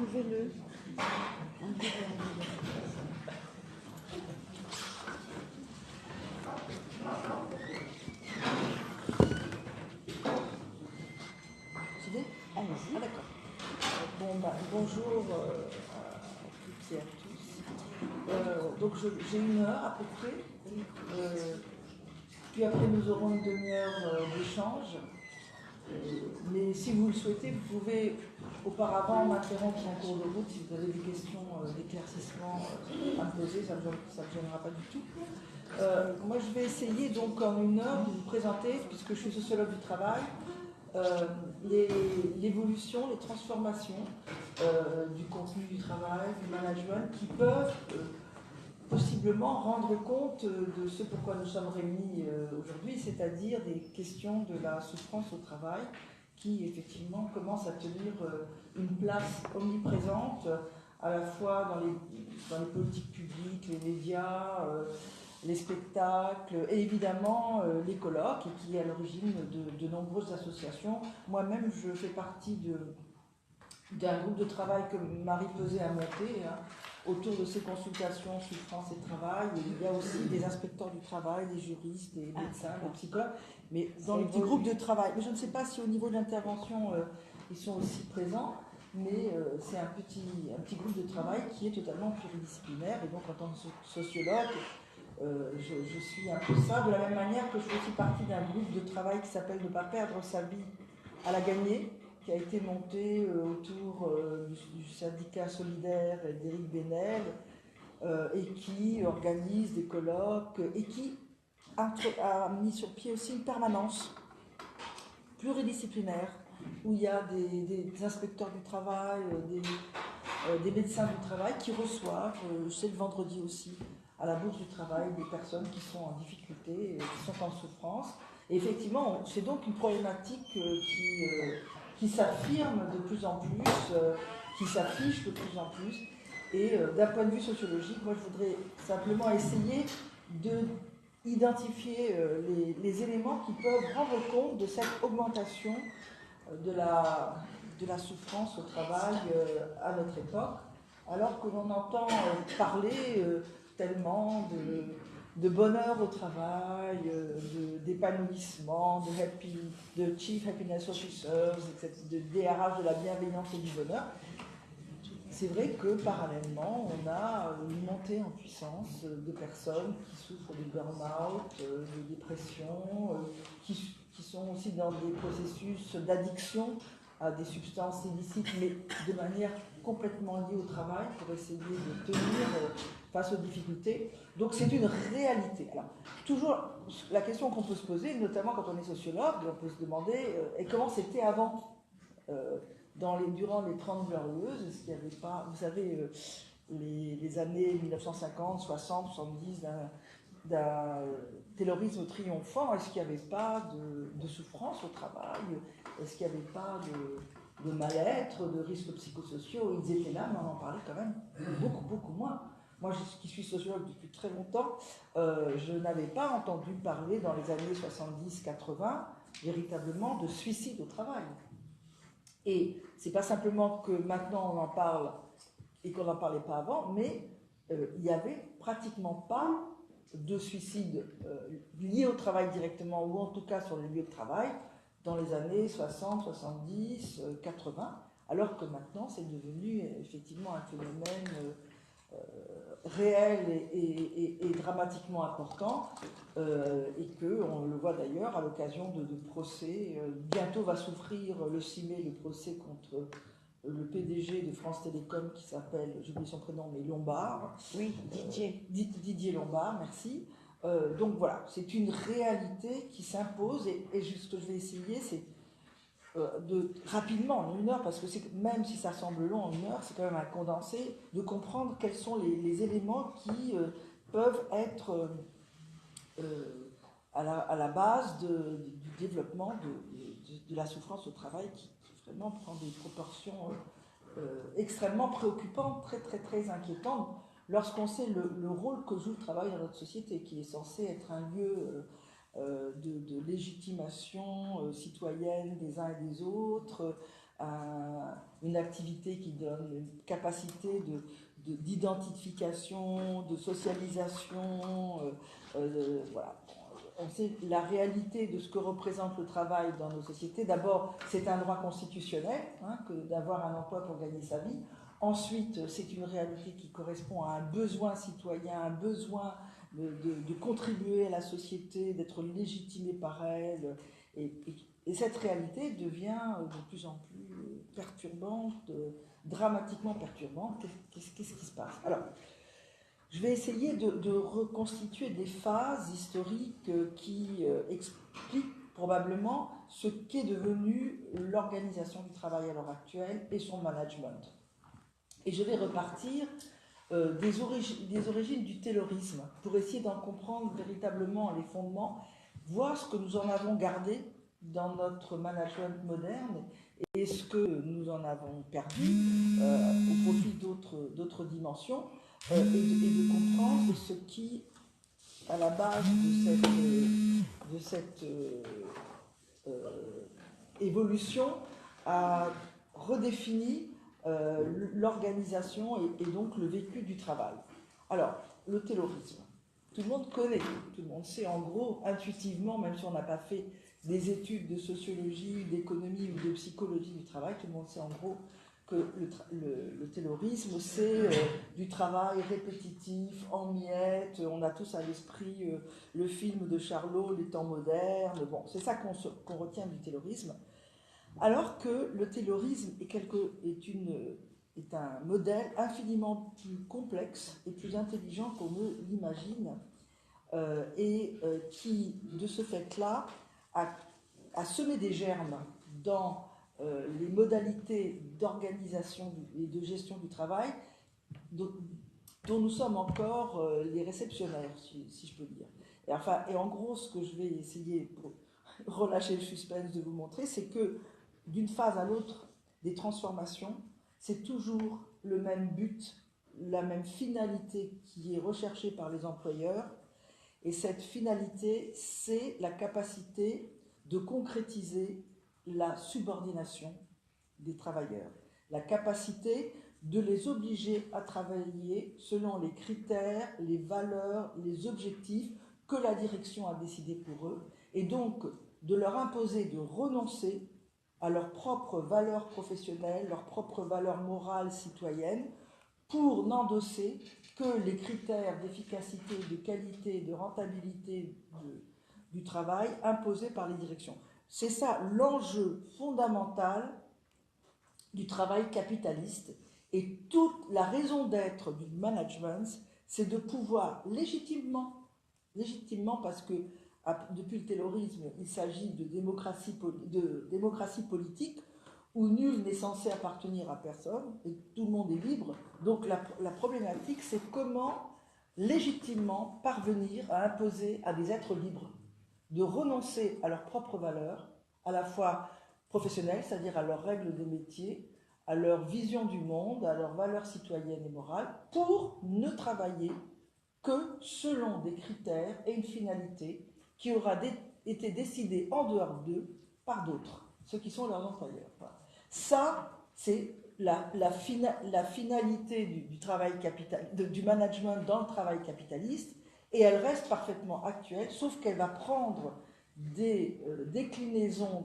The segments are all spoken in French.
enlevez-le. Allez-y. Ah, d'accord. Bon, bonjour à toutes et à tous. Donc j'ai 1 heure à peu près. Puis après nous aurons une demi-heure d'échange. Mais si vous le souhaitez, vous pouvez auparavant m'interrompre en cours de route si vous avez des questions d'éclaircissement à me poser, ça ne me gênera pas du tout. Moi je vais essayer donc en 1 heure de vous présenter, puisque je suis sociologue du travail, l'évolution, les transformations du contenu du travail, du management, qui peuvent possiblement rendre compte de ce pourquoi nous sommes réunis aujourd'hui, c'est-à-dire des questions de la souffrance au travail, qui effectivement commencent à tenir une place omniprésente, à la fois dans les politiques publiques, les médias, les spectacles et évidemment les colloques, et qui est à l'origine de nombreuses associations. Moi-même, je fais partie d'un groupe de travail que Marie Peset a monté autour de ces consultations souffrance et travail. Et il y a aussi des inspecteurs du travail, des juristes, des médecins, des psychologues, mais dans les petits groupes de travail. Mais je ne sais pas si au niveau de l'intervention, ils sont aussi présents, mais c'est un petit groupe de travail qui est totalement pluridisciplinaire. Et donc en tant que sociologue, je suis un peu ça, de la même manière que je fais aussi partie d'un groupe de travail qui s'appelle Ne pas perdre sa vie à la gagner, qui a été monté autour du syndicat solidaire d'Éric Bénel, et qui organise des colloques et qui a mis sur pied aussi une permanence pluridisciplinaire où il y a des inspecteurs du travail, des médecins du travail qui reçoivent, c'est le vendredi aussi, à la Bourse du Travail, des personnes qui sont en difficulté, qui sont en souffrance. Et effectivement, c'est donc une problématique qui s'affirme de plus en plus, qui s'affiche de plus en plus. Et d'un point de vue sociologique, moi je voudrais simplement essayer d'identifier les éléments qui peuvent rendre compte de cette augmentation de la souffrance au travail à notre époque, alors que l'on entend parler tellement de bonheur au travail, d'épanouissement, de Chief Happiness Officers, etc., de DRH de la bienveillance et du bonheur. C'est vrai que parallèlement, on a une montée en puissance de personnes qui souffrent de burn-out, de dépression, qui sont aussi dans des processus d'addiction à des substances illicites, mais de manière complètement liée au travail pour essayer de tenir face aux difficultés. Donc c'est une réalité. Alors, toujours, la question qu'on peut se poser, notamment quand on est sociologue, on peut se demander et comment c'était avant durant les 30 Glorieuses, est-ce qu'il n'y avait pas, vous savez, les années 1950, 60, 70, d'un taylorisme triomphant, est-ce qu'il n'y avait pas de souffrance au travail? Est-ce qu'il n'y avait pas de mal-être, de risques psychosociaux? Ils étaient là, mais on en parlait quand même beaucoup, beaucoup moins. Moi, qui suis sociologue depuis très longtemps, je n'avais pas entendu parler dans les années 70-80 véritablement de suicide au travail. Et c'est pas simplement que maintenant on en parle et qu'on n'en parlait pas avant, mais il n'y avait pratiquement pas de suicide lié au travail directement, ou en tout cas sur les lieux de travail, dans les années 60, 70, 80, alors que maintenant c'est devenu effectivement un phénomène réel et dramatiquement important, et qu'on le voit d'ailleurs à l'occasion de procès. Bientôt va s'ouvrir le 6 mai le procès contre le PDG de France Télécom qui s'appelle, j'ai oublié son prénom, mais Lombard. Oui, Didier. Didier Lombard, merci. Donc voilà, c'est une réalité qui s'impose, et ce que je vais essayer, c'est rapidement, en 1 heure, parce que même si ça semble long en 1 heure, c'est quand même un condensé, de comprendre quels sont les éléments qui peuvent être à la base du développement de la souffrance au travail, qui vraiment prend des proportions extrêmement préoccupantes, très très très inquiétantes, lorsqu'on sait le rôle que joue le travail dans notre société, qui est censé être un lieu de légitimation citoyenne des uns et des autres, une activité qui donne une capacité d'identification, de socialisation, voilà. On sait la réalité de ce que représente le travail dans nos sociétés. D'abord, c'est un droit constitutionnel, hein, que d'avoir un emploi pour gagner sa vie. Ensuite, c'est une réalité qui correspond à un besoin citoyen, un besoin de contribuer à la société, d'être légitimé par elle. Et cette réalité devient de plus en plus perturbante, dramatiquement perturbante. Qu'est-ce qui se passe? Alors, je vais essayer de reconstituer des phases historiques qui expliquent probablement ce qu'est devenu l'organisation du travail à l'heure actuelle et son management. Et je vais repartir des origines du taylorisme pour essayer d'en comprendre véritablement les fondements, voir ce que nous en avons gardé dans notre management moderne et ce que nous en avons perdu au profit d'autres dimensions, et de comprendre ce qui, à la base de cette évolution, a redéfini l'organisation et donc le vécu du travail. Alors, le taylorisme, tout le monde connaît, tout le monde sait en gros, intuitivement, même si on n'a pas fait des études de sociologie, d'économie ou de psychologie du travail, tout le monde sait en gros que le taylorisme, c'est du travail répétitif, en miettes. On a tous à l'esprit le film de Charlot, Les temps modernes. Bon, c'est ça qu'on retient du taylorisme. Alors que le taylorisme est un modèle infiniment plus complexe et plus intelligent qu'on ne l'imagine, qui, de ce fait-là, a semé des germes dans les modalités d'organisation et de gestion du travail dont nous sommes encore les réceptionnaires, si je peux dire. Et en gros, ce que je vais essayer, pour relâcher le suspense, de vous montrer, c'est que d'une phase à l'autre des transformations, c'est toujours le même but, la même finalité qui est recherchée par les employeurs. Et cette finalité, c'est la capacité de concrétiser la subordination des travailleurs, la capacité de les obliger à travailler selon les critères, les valeurs, les objectifs que la direction a décidés pour eux, et donc de leur imposer de renoncer à leurs propres valeurs professionnelles, leurs propres valeurs morales citoyennes, pour n'endosser que les critères d'efficacité, de qualité, de rentabilité du travail imposés par les directions. C'est ça l'enjeu fondamental du travail capitaliste, et toute la raison d'être du management, c'est de pouvoir légitimement parce que depuis le taylorisme, il s'agit de démocratie politique où nul n'est censé appartenir à personne et tout le monde est libre. Donc la problématique, c'est comment légitimement parvenir à imposer à des êtres libres de renoncer à leurs propres valeurs, à la fois professionnelles, c'est-à-dire à leurs règles des métiers, à leur vision du monde, à leurs valeurs citoyennes et morales, pour ne travailler que selon des critères et une finalité qui aura été décidée en dehors d'eux par d'autres, ceux qui sont leurs employeurs. Voilà. Ça, c'est la finalité du travail du management dans le travail capitaliste, et elle reste parfaitement actuelle, sauf qu'elle va prendre des déclinaisons,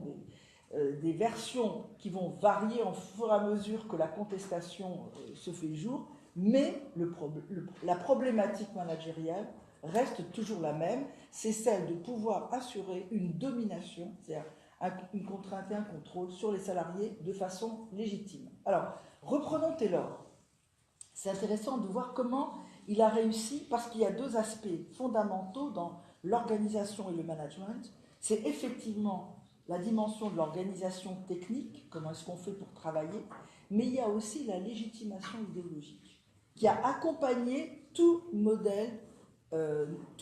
des versions qui vont varier au fur et à mesure que la contestation se fait jour, mais la problématique managériale reste toujours la même, c'est celle de pouvoir assurer une domination, c'est-à-dire une contrainte et un contrôle sur les salariés de façon légitime. Alors, reprenons Taylor. C'est intéressant de voir comment il a réussi, parce qu'il y a deux aspects fondamentaux dans l'organisation et le management. C'est effectivement la dimension de l'organisation technique, comment est-ce qu'on fait pour travailler, mais il y a aussi la légitimation idéologique, qui a accompagné tout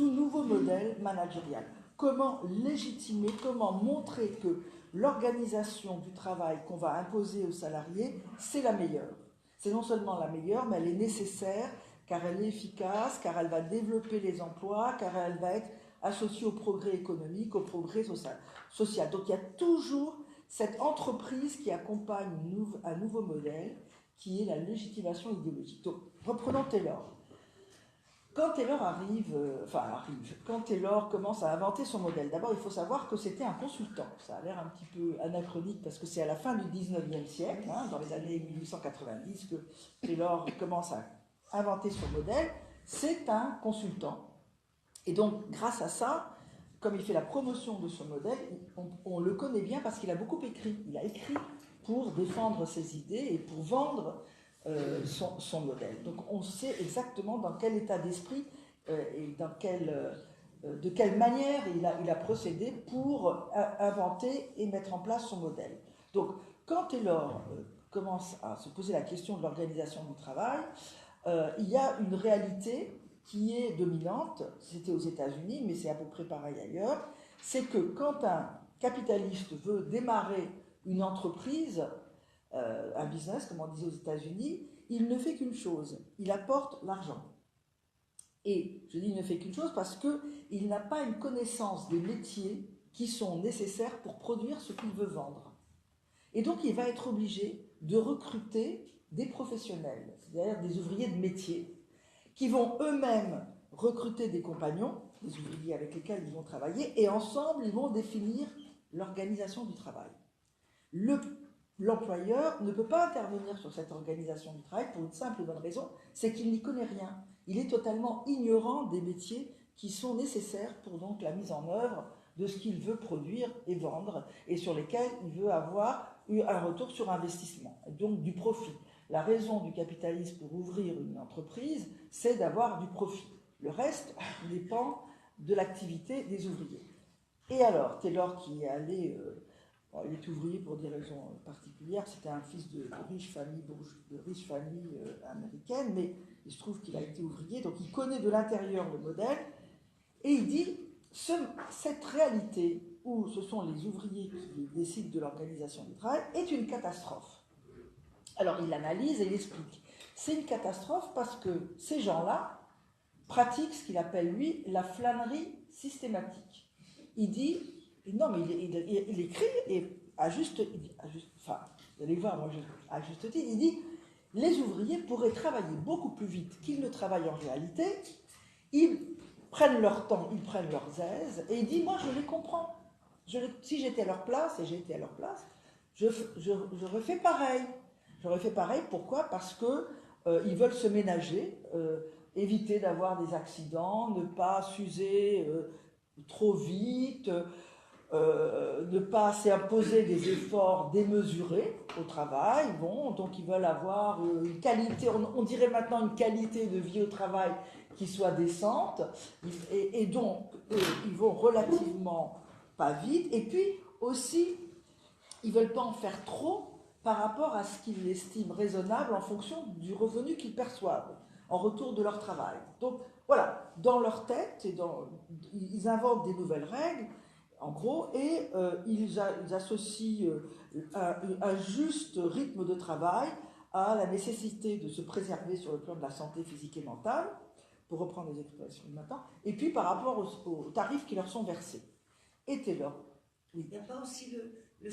nouveau modèle managérial. Comment légitimer, comment montrer que l'organisation du travail qu'on va imposer aux salariés, c'est la meilleure. C'est non seulement la meilleure, mais elle est nécessaire, car elle est efficace, car elle va développer les emplois, car elle va être associée au progrès économique, au progrès social. Donc il y a toujours cette entreprise qui accompagne un nouveau modèle, qui est la légitimation idéologique. Donc, reprenons Taylor. Quand Taylor quand Taylor commence à inventer son modèle, d'abord il faut savoir que c'était un consultant. Ça a l'air un petit peu anachronique parce que c'est à la fin du 19e siècle, dans les années 1890, que Taylor commence à inventer son modèle. C'est un consultant. Et donc, grâce à ça, comme il fait la promotion de son modèle, on le connaît bien parce qu'il a beaucoup écrit. Il a écrit pour défendre ses idées et pour vendre son modèle. Donc on sait exactement dans quel état d'esprit et de quelle manière il a procédé pour inventer et mettre en place son modèle. Donc quand Taylor commence à se poser la question de l'organisation du travail, il y a une réalité qui est dominante, c'était aux États-Unis, mais c'est à peu près pareil ailleurs, c'est que quand un capitaliste veut démarrer une entreprise, un business, comme on disait aux États-Unis, il ne fait qu'une chose, il apporte l'argent. Et je dis il ne fait qu'une chose parce qu'il n'a pas une connaissance des métiers qui sont nécessaires pour produire ce qu'il veut vendre. Et donc il va être obligé de recruter des professionnels, c'est-à-dire des ouvriers de métier, qui vont eux-mêmes recruter des compagnons, des ouvriers avec lesquels ils vont travailler, et ensemble ils vont définir l'organisation du travail. L'employeur ne peut pas intervenir sur cette organisation du travail pour une simple et bonne raison, c'est qu'il n'y connaît rien. Il est totalement ignorant des métiers qui sont nécessaires pour donc la mise en œuvre de ce qu'il veut produire et vendre, et sur lesquels il veut avoir un retour sur investissement, donc du profit. La raison du capitalisme pour ouvrir une entreprise, c'est d'avoir du profit. Le reste dépend de l'activité des ouvriers. Et alors, Taylor qui est allé... il est ouvrier pour des raisons particulières, c'était un fils de riche famille américaine, mais il se trouve qu'il a été ouvrier, donc il connaît de l'intérieur le modèle, et il dit, cette réalité où ce sont les ouvriers qui décident de l'organisation du travail est une catastrophe. Alors il l'analyse et il explique. C'est une catastrophe parce que ces gens-là pratiquent ce qu'il appelle, lui, la flânerie systématique. Il dit... Non, mais il écrit, et à juste enfin, vous allez voir, moi, à juste titre, il dit « Les ouvriers pourraient travailler beaucoup plus vite qu'ils ne travaillent en réalité, ils prennent leur temps, ils prennent leurs aises, et il dit « Moi, je les comprends. Si j'étais à leur place, et j'ai été à leur place, j'aurais fait pareil. J'aurais fait pareil, pourquoi? Parce que ils veulent se ménager, éviter d'avoir des accidents, ne pas s'user trop vite, ne pas s'imposer des efforts démesurés au travail, donc ils veulent avoir une qualité, on dirait maintenant une qualité de vie au travail qui soit décente, et donc ils vont relativement pas vite, et puis aussi ils ne veulent pas en faire trop par rapport à ce qu'ils estiment raisonnable en fonction du revenu qu'ils perçoivent en retour de leur travail. Donc voilà, dans leur tête, ils inventent des nouvelles règles, en gros, et ils associent un juste rythme de travail à la nécessité de se préserver sur le plan de la santé physique et mentale, pour reprendre les expressions de maintenant, et puis par rapport aux tarifs qui leur sont versés. Et Taylor, oui. Il n'y a pas aussi le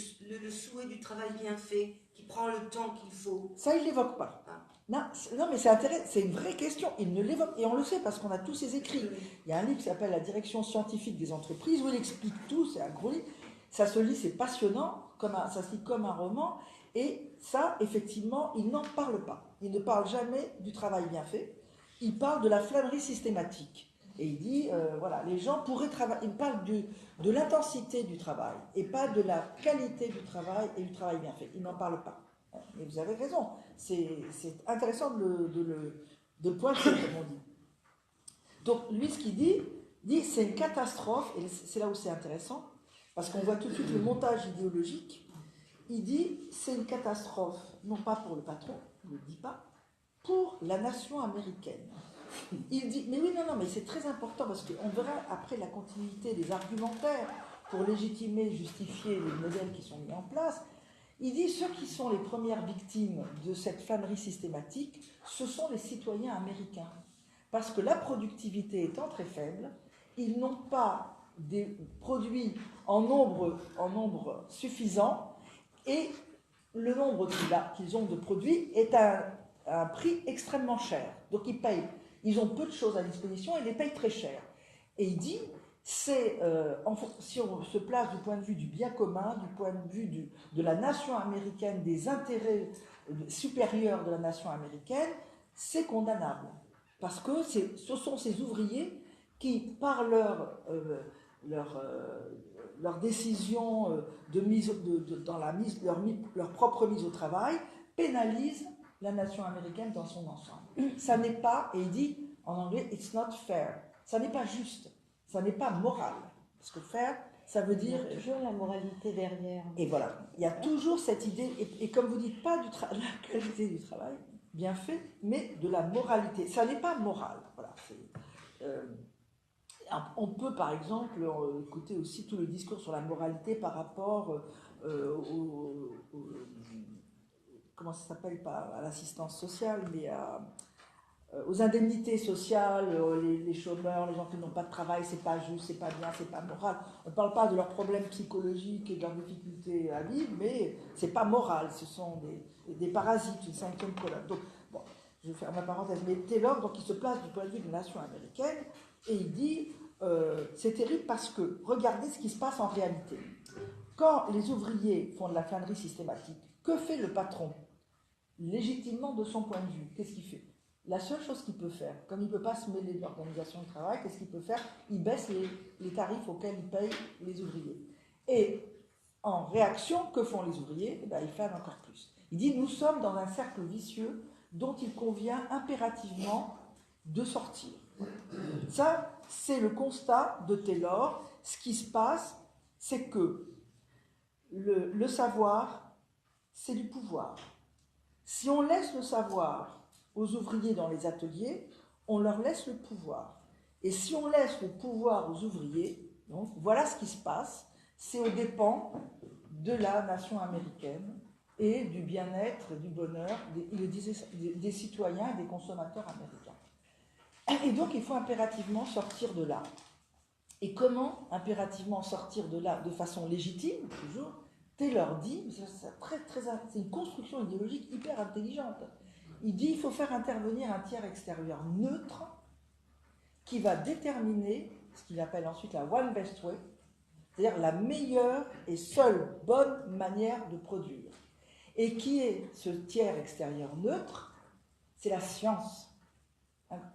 souhait du travail bien fait, qui prend le temps qu'il faut? Ça, il ne l'évoque pas. Ah. Non, mais c'est une vraie question. Il ne l'évoque, et on le sait parce qu'on a tous ses écrits. Il y a un livre qui s'appelle La direction scientifique des entreprises, où il explique tout, c'est un gros livre. Ça se lit, c'est passionnant, ça se lit comme un roman, et ça, effectivement, il n'en parle pas. Il ne parle jamais du travail bien fait, il parle de la flânerie systématique. Et il dit, voilà, les gens pourraient travailler, il parle de l'intensité du travail, et pas de la qualité du travail et du travail bien fait. Il n'en parle pas. Mais vous avez raison, c'est intéressant de le pointer, comme on dit. Donc, lui, ce qu'il dit c'est une catastrophe, et c'est là où c'est intéressant, parce qu'on voit tout de suite le montage idéologique. Il dit, c'est une catastrophe, non pas pour le patron, il ne le dit pas, pour la nation américaine. Il dit, mais oui, non, mais c'est très important, parce qu'on verra après la continuité des argumentaires pour légitimer, justifier les modèles qui sont mis en place. Il dit, ceux qui sont les premières victimes de cette flânerie systématique, ce sont les citoyens américains. Parce que la productivité étant très faible, ils n'ont pas des produits en nombre suffisant, et le nombre qu'ils ont de produits est à un prix extrêmement cher. Donc ils ont peu de choses à disposition et les payent très cher. Et il dit, si on se place du point de vue du bien commun, du point de vue de la nation américaine, des intérêts supérieurs de la nation américaine, c'est condamnable. Parce que ce sont ces ouvriers qui, par leur décision leur propre mise au travail, pénalisent la nation américaine dans son ensemble. Ça n'est pas, et il dit en anglais, it's not fair. Ça n'est pas juste, ça n'est pas moral. Parce que fair, ça veut dire... Il y a toujours la moralité derrière. Et voilà, il y a toujours cette idée, et comme vous dites, pas de la qualité du travail, bien fait, mais de la moralité. Ça n'est pas moral. Voilà, on peut, par exemple, écouter aussi tout le discours sur la moralité par rapport comment ça s'appelle, pas à l'assistance sociale, mais aux indemnités sociales, les chômeurs, les gens qui n'ont pas de travail, c'est pas juste, c'est pas bien, c'est pas moral. On ne parle pas de leurs problèmes psychologiques et de leurs difficultés à vivre, mais c'est pas moral, ce sont des parasites, une cinquième colonne. Donc, bon, je vais faire ma parenthèse, mais Taylor, donc, il se place du point de vue de la nation américaine, et il dit, c'est terrible parce que, regardez ce qui se passe en réalité. Quand les ouvriers font de la flânerie systématique, que fait le patron? Légitimement, de son point de vue, qu'est-ce qu'il fait? La seule chose qu'il peut faire, comme il ne peut pas se mêler de l'organisation du travail, qu'est-ce qu'il peut faire? Il baisse les tarifs auxquels il paye les ouvriers. Et en réaction, que font les ouvriers? Eh bien, ils flânent encore plus. Il dit, nous sommes dans un cercle vicieux dont il convient impérativement de sortir. Ça, c'est le constat de Taylor. Ce qui se passe, c'est que le savoir, c'est du pouvoir. Si on laisse le savoir aux ouvriers dans les ateliers, on leur laisse le pouvoir. Et si on laisse le pouvoir aux ouvriers, donc voilà ce qui se passe, c'est aux dépens de la nation américaine et du bien-être, du bonheur des citoyens et des consommateurs américains. Et donc il faut impérativement sortir de là. Et comment impérativement sortir de là de façon légitime, toujours? Taylor dit, c'est une construction idéologique hyper intelligente. Il dit qu'il faut faire intervenir un tiers extérieur neutre qui va déterminer ce qu'il appelle ensuite la one best way, c'est-à-dire la meilleure et seule bonne manière de produire. Et qui est ce tiers extérieur neutre? C'est la science,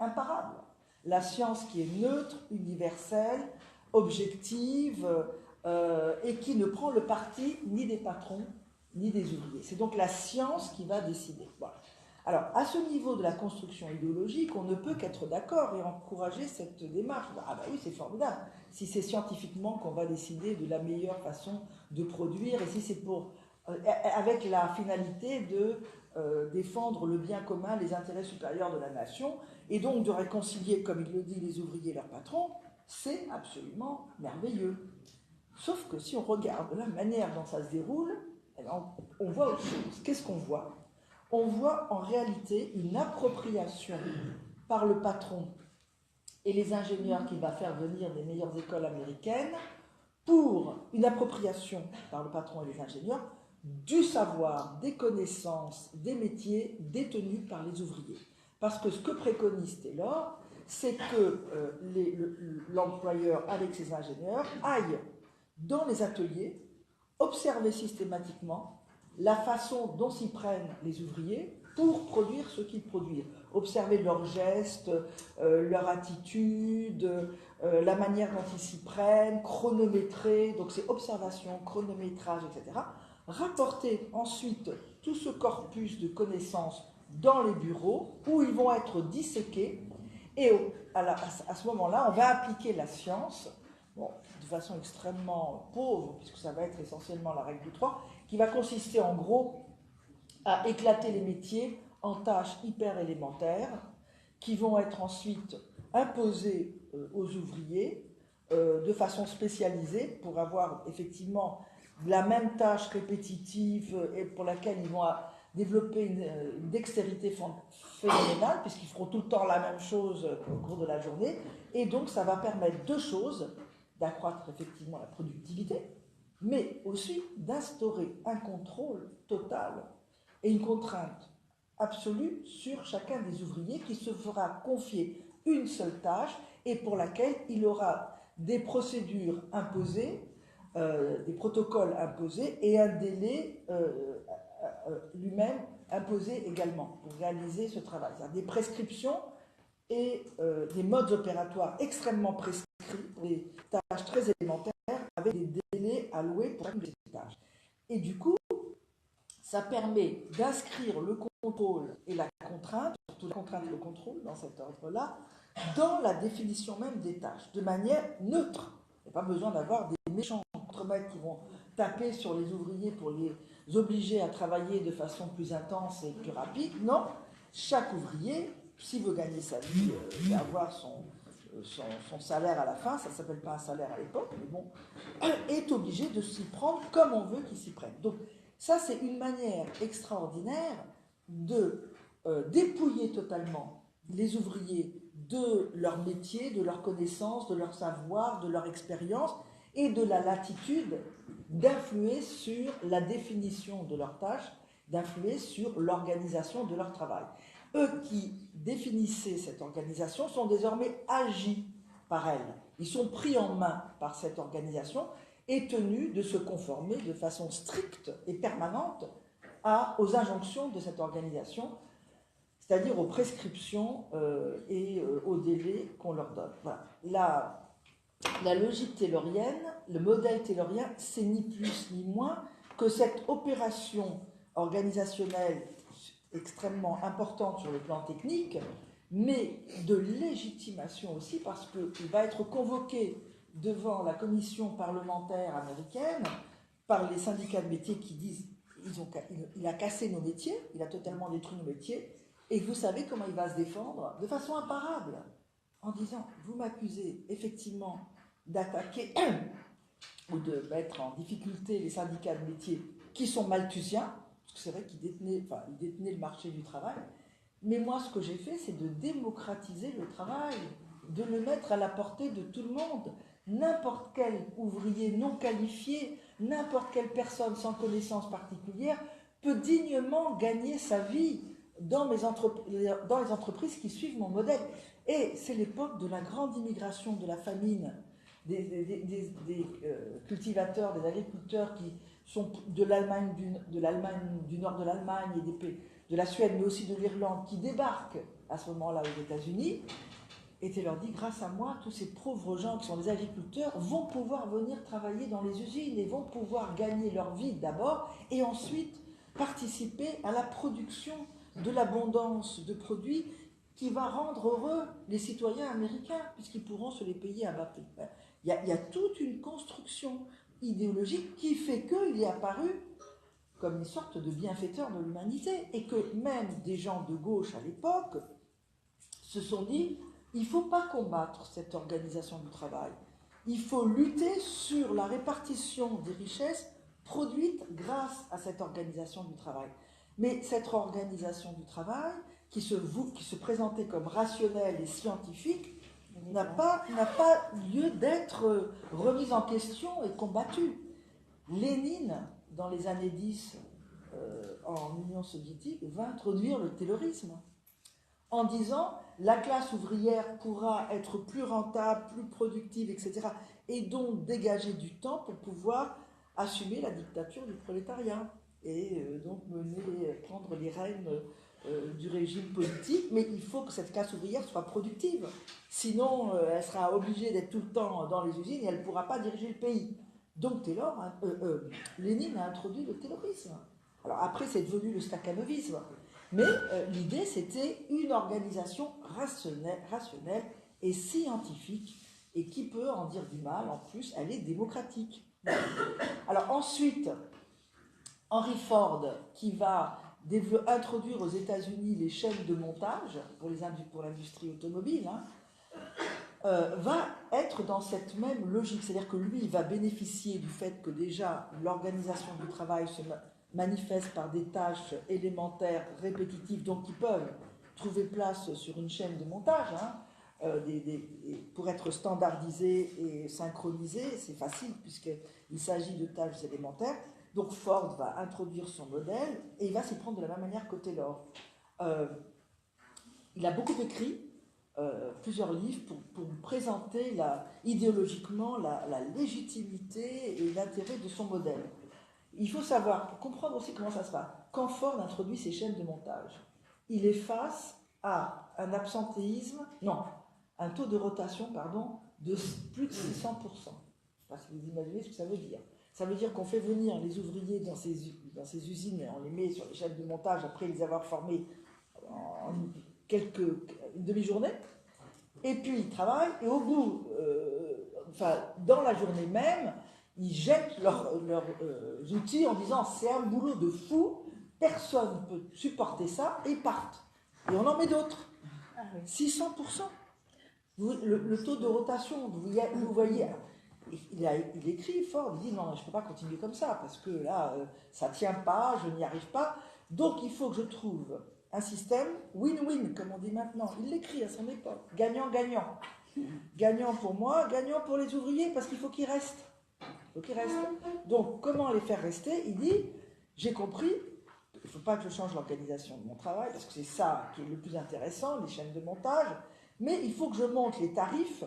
imparable. La science qui est neutre, universelle, objective, et qui ne prend le parti ni des patrons, ni des ouvriers. C'est donc la science qui va décider. Voilà. Alors, à ce niveau de la construction idéologique, on ne peut qu'être d'accord et encourager cette démarche. Ah ben oui, c'est formidable. Si c'est scientifiquement qu'on va décider de la meilleure façon de produire, et si c'est avec la finalité de défendre le bien commun, les intérêts supérieurs de la nation, et donc de réconcilier, comme il le dit, les ouvriers et leurs patrons, c'est absolument merveilleux. Sauf que si on regarde la manière dont ça se déroule, on voit autre chose. Qu'est-ce qu'on voit? On voit en réalité une appropriation par le patron et les ingénieurs qui va faire venir des meilleures écoles américaines, pour une appropriation par le patron et les ingénieurs du savoir, des connaissances, des métiers détenus par les ouvriers. Parce que ce que préconise Taylor, c'est que l'employeur, avec ses ingénieurs, aille dans les ateliers, observer systématiquement la façon dont s'y prennent les ouvriers pour produire ce qu'ils produisent. Observer leurs gestes, leur attitude, la manière dont ils s'y prennent, chronométrer, donc c'est observation, chronométrage, etc. Rapporter ensuite tout ce corpus de connaissances dans les bureaux où ils vont être disséqués et à ce moment-là, on va appliquer la science, bon, de façon extrêmement pauvre, puisque ça va être essentiellement la règle du 3, qui va consister en gros à éclater les métiers en tâches hyper élémentaires qui vont être ensuite imposées aux ouvriers de façon spécialisée pour avoir effectivement la même tâche répétitive et pour laquelle ils vont développer une dextérité phénoménale puisqu'ils feront tout le temps la même chose au cours de la journée et donc ça va permettre deux choses: d'accroître effectivement la productivité mais aussi d'instaurer un contrôle total et une contrainte absolue sur chacun des ouvriers qui se fera confier une seule tâche et pour laquelle il aura des procédures imposées, des protocoles imposés et un délai lui-même imposé également pour réaliser ce travail. C'est-à-dire des prescriptions et des modes opératoires extrêmement prescrits pour des tâches très élémentaires avec des délais alloués pour chacune de ces tâches. Et du coup, ça permet d'inscrire le contrôle et la contrainte, surtout la contrainte et le contrôle dans cet ordre-là, dans la définition même des tâches, de manière neutre. Il n'y a pas besoin d'avoir des méchants contremaîtres qui vont taper sur les ouvriers pour les obliger à travailler de façon plus intense et plus rapide. Non, chaque ouvrier, s'il veut gagner sa vie et avoir son salaire à la fin, ça ne s'appelle pas un salaire à l'époque, mais bon, est obligé de s'y prendre comme on veut qu'il s'y prenne. Donc ça, c'est une manière extraordinaire de dépouiller totalement les ouvriers de leur métier, de leurs connaissances, de leur savoir, de leur expérience et de la latitude d'influer sur la définition de leurs tâches, d'influer sur l'organisation de leur travail. Eux qui définissaient cette organisation sont désormais agis par elle. Ils sont pris en main par cette organisation et tenus de se conformer de façon stricte et permanente aux injonctions de cette organisation, c'est-à-dire aux prescriptions et aux délais qu'on leur donne. Voilà. La logique taylorienne, le modèle taylorien, c'est ni plus ni moins que cette opération organisationnelle extrêmement importante sur le plan technique, mais de légitimation aussi, parce qu'il va être convoqué devant la commission parlementaire américaine par les syndicats de métiers qui disent il a cassé nos métiers, il a totalement détruit nos métiers, et vous savez comment il va se défendre de façon imparable, en disant vous m'accusez effectivement d'attaquer ou de mettre en difficulté les syndicats de métiers qui sont malthusiens, parce que c'est vrai qu'ils détenaient le marché du travail, mais moi ce que j'ai fait c'est de démocratiser le travail, de le mettre à la portée de tout le monde. N'importe quel ouvrier non qualifié, n'importe quelle personne sans connaissance particulière peut dignement gagner sa vie dans les entreprises qui suivent mon modèle. Et c'est l'époque de la grande immigration, de la famine, des cultivateurs, des agriculteurs qui sont de l'Allemagne du nord de l'Allemagne et de la Suède, mais aussi de l'Irlande, qui débarquent à ce moment-là aux États-Unis. Et tu leur dis, grâce à moi, tous ces pauvres gens qui sont des agriculteurs vont pouvoir venir travailler dans les usines et vont pouvoir gagner leur vie d'abord et ensuite participer à la production de l'abondance de produits qui va rendre heureux les citoyens américains puisqu'ils pourront se les payer à bas prix. Il y a toute une construction idéologique qui fait qu'il est apparu comme une sorte de bienfaiteur de l'humanité et que même des gens de gauche à l'époque se sont dit il ne faut pas combattre cette organisation du travail. Il faut lutter sur la répartition des richesses produites grâce à cette organisation du travail. Mais cette organisation du travail, qui se présentait comme rationnelle et scientifique, n'a pas lieu d'être remise en question et combattue. Lénine, dans les années 10, en Union soviétique, va introduire le taylorisme en disant la classe ouvrière pourra être plus rentable, plus productive, etc. et donc dégager du temps pour pouvoir assumer la dictature du prolétariat et donc prendre les rênes du régime politique, mais il faut que cette classe ouvrière soit productive, sinon elle sera obligée d'être tout le temps dans les usines et elle ne pourra pas diriger le pays. Donc Lénine a introduit le taylorisme. Alors après c'est devenu le stakhanovisme. Mais l'idée, c'était une organisation rationnelle et scientifique, et qui peut en dire du mal, en plus, elle est démocratique. Alors ensuite, Henry Ford, qui va introduire aux États-Unis les chaînes de montage pour l'industrie automobile, va être dans cette même logique. C'est-à-dire que lui, il va bénéficier du fait que déjà l'organisation du travail se manifeste par des tâches élémentaires, répétitives, donc qui peuvent trouver place sur une chaîne de montage, pour être standardisé et synchronisé, c'est facile puisqu'il s'agit de tâches élémentaires. Donc Ford va introduire son modèle et il va s'y prendre de la même manière que Taylor. Il a beaucoup écrit, plusieurs livres pour présenter idéologiquement la légitimité et l'intérêt de son modèle. Il faut savoir, pour comprendre aussi comment ça se passe, quand Ford introduit ses chaînes de montage, il est face à un absentéisme, non, un taux de rotation, de plus de 600%. Je ne sais pas si vous imaginez ce que ça veut dire. Ça veut dire qu'on fait venir les ouvriers dans ces usines et on les met sur les chaînes de montage après les avoir formés en une demi-journée. Et puis ils travaillent et au bout, dans la journée même, ils jettent leurs outils en disant c'est un boulot de fou, personne ne peut supporter ça et ils partent. Et on en met d'autres. 600%. Le taux de rotation, vous voyez, il écrit fort, il dit non, je ne peux pas continuer comme ça parce que là, ça ne tient pas, je n'y arrive pas. Donc il faut que je trouve un système win-win, comme on dit maintenant. Il l'écrit à son époque. Gagnant-gagnant. Gagnant pour moi, gagnant pour les ouvriers, parce qu'il faut qu'ils restent. Donc, comment les faire rester? Il dit, j'ai compris, il ne faut pas que je change l'organisation de mon travail, parce que c'est ça qui est le plus intéressant, les chaînes de montage, mais il faut que je monte les tarifs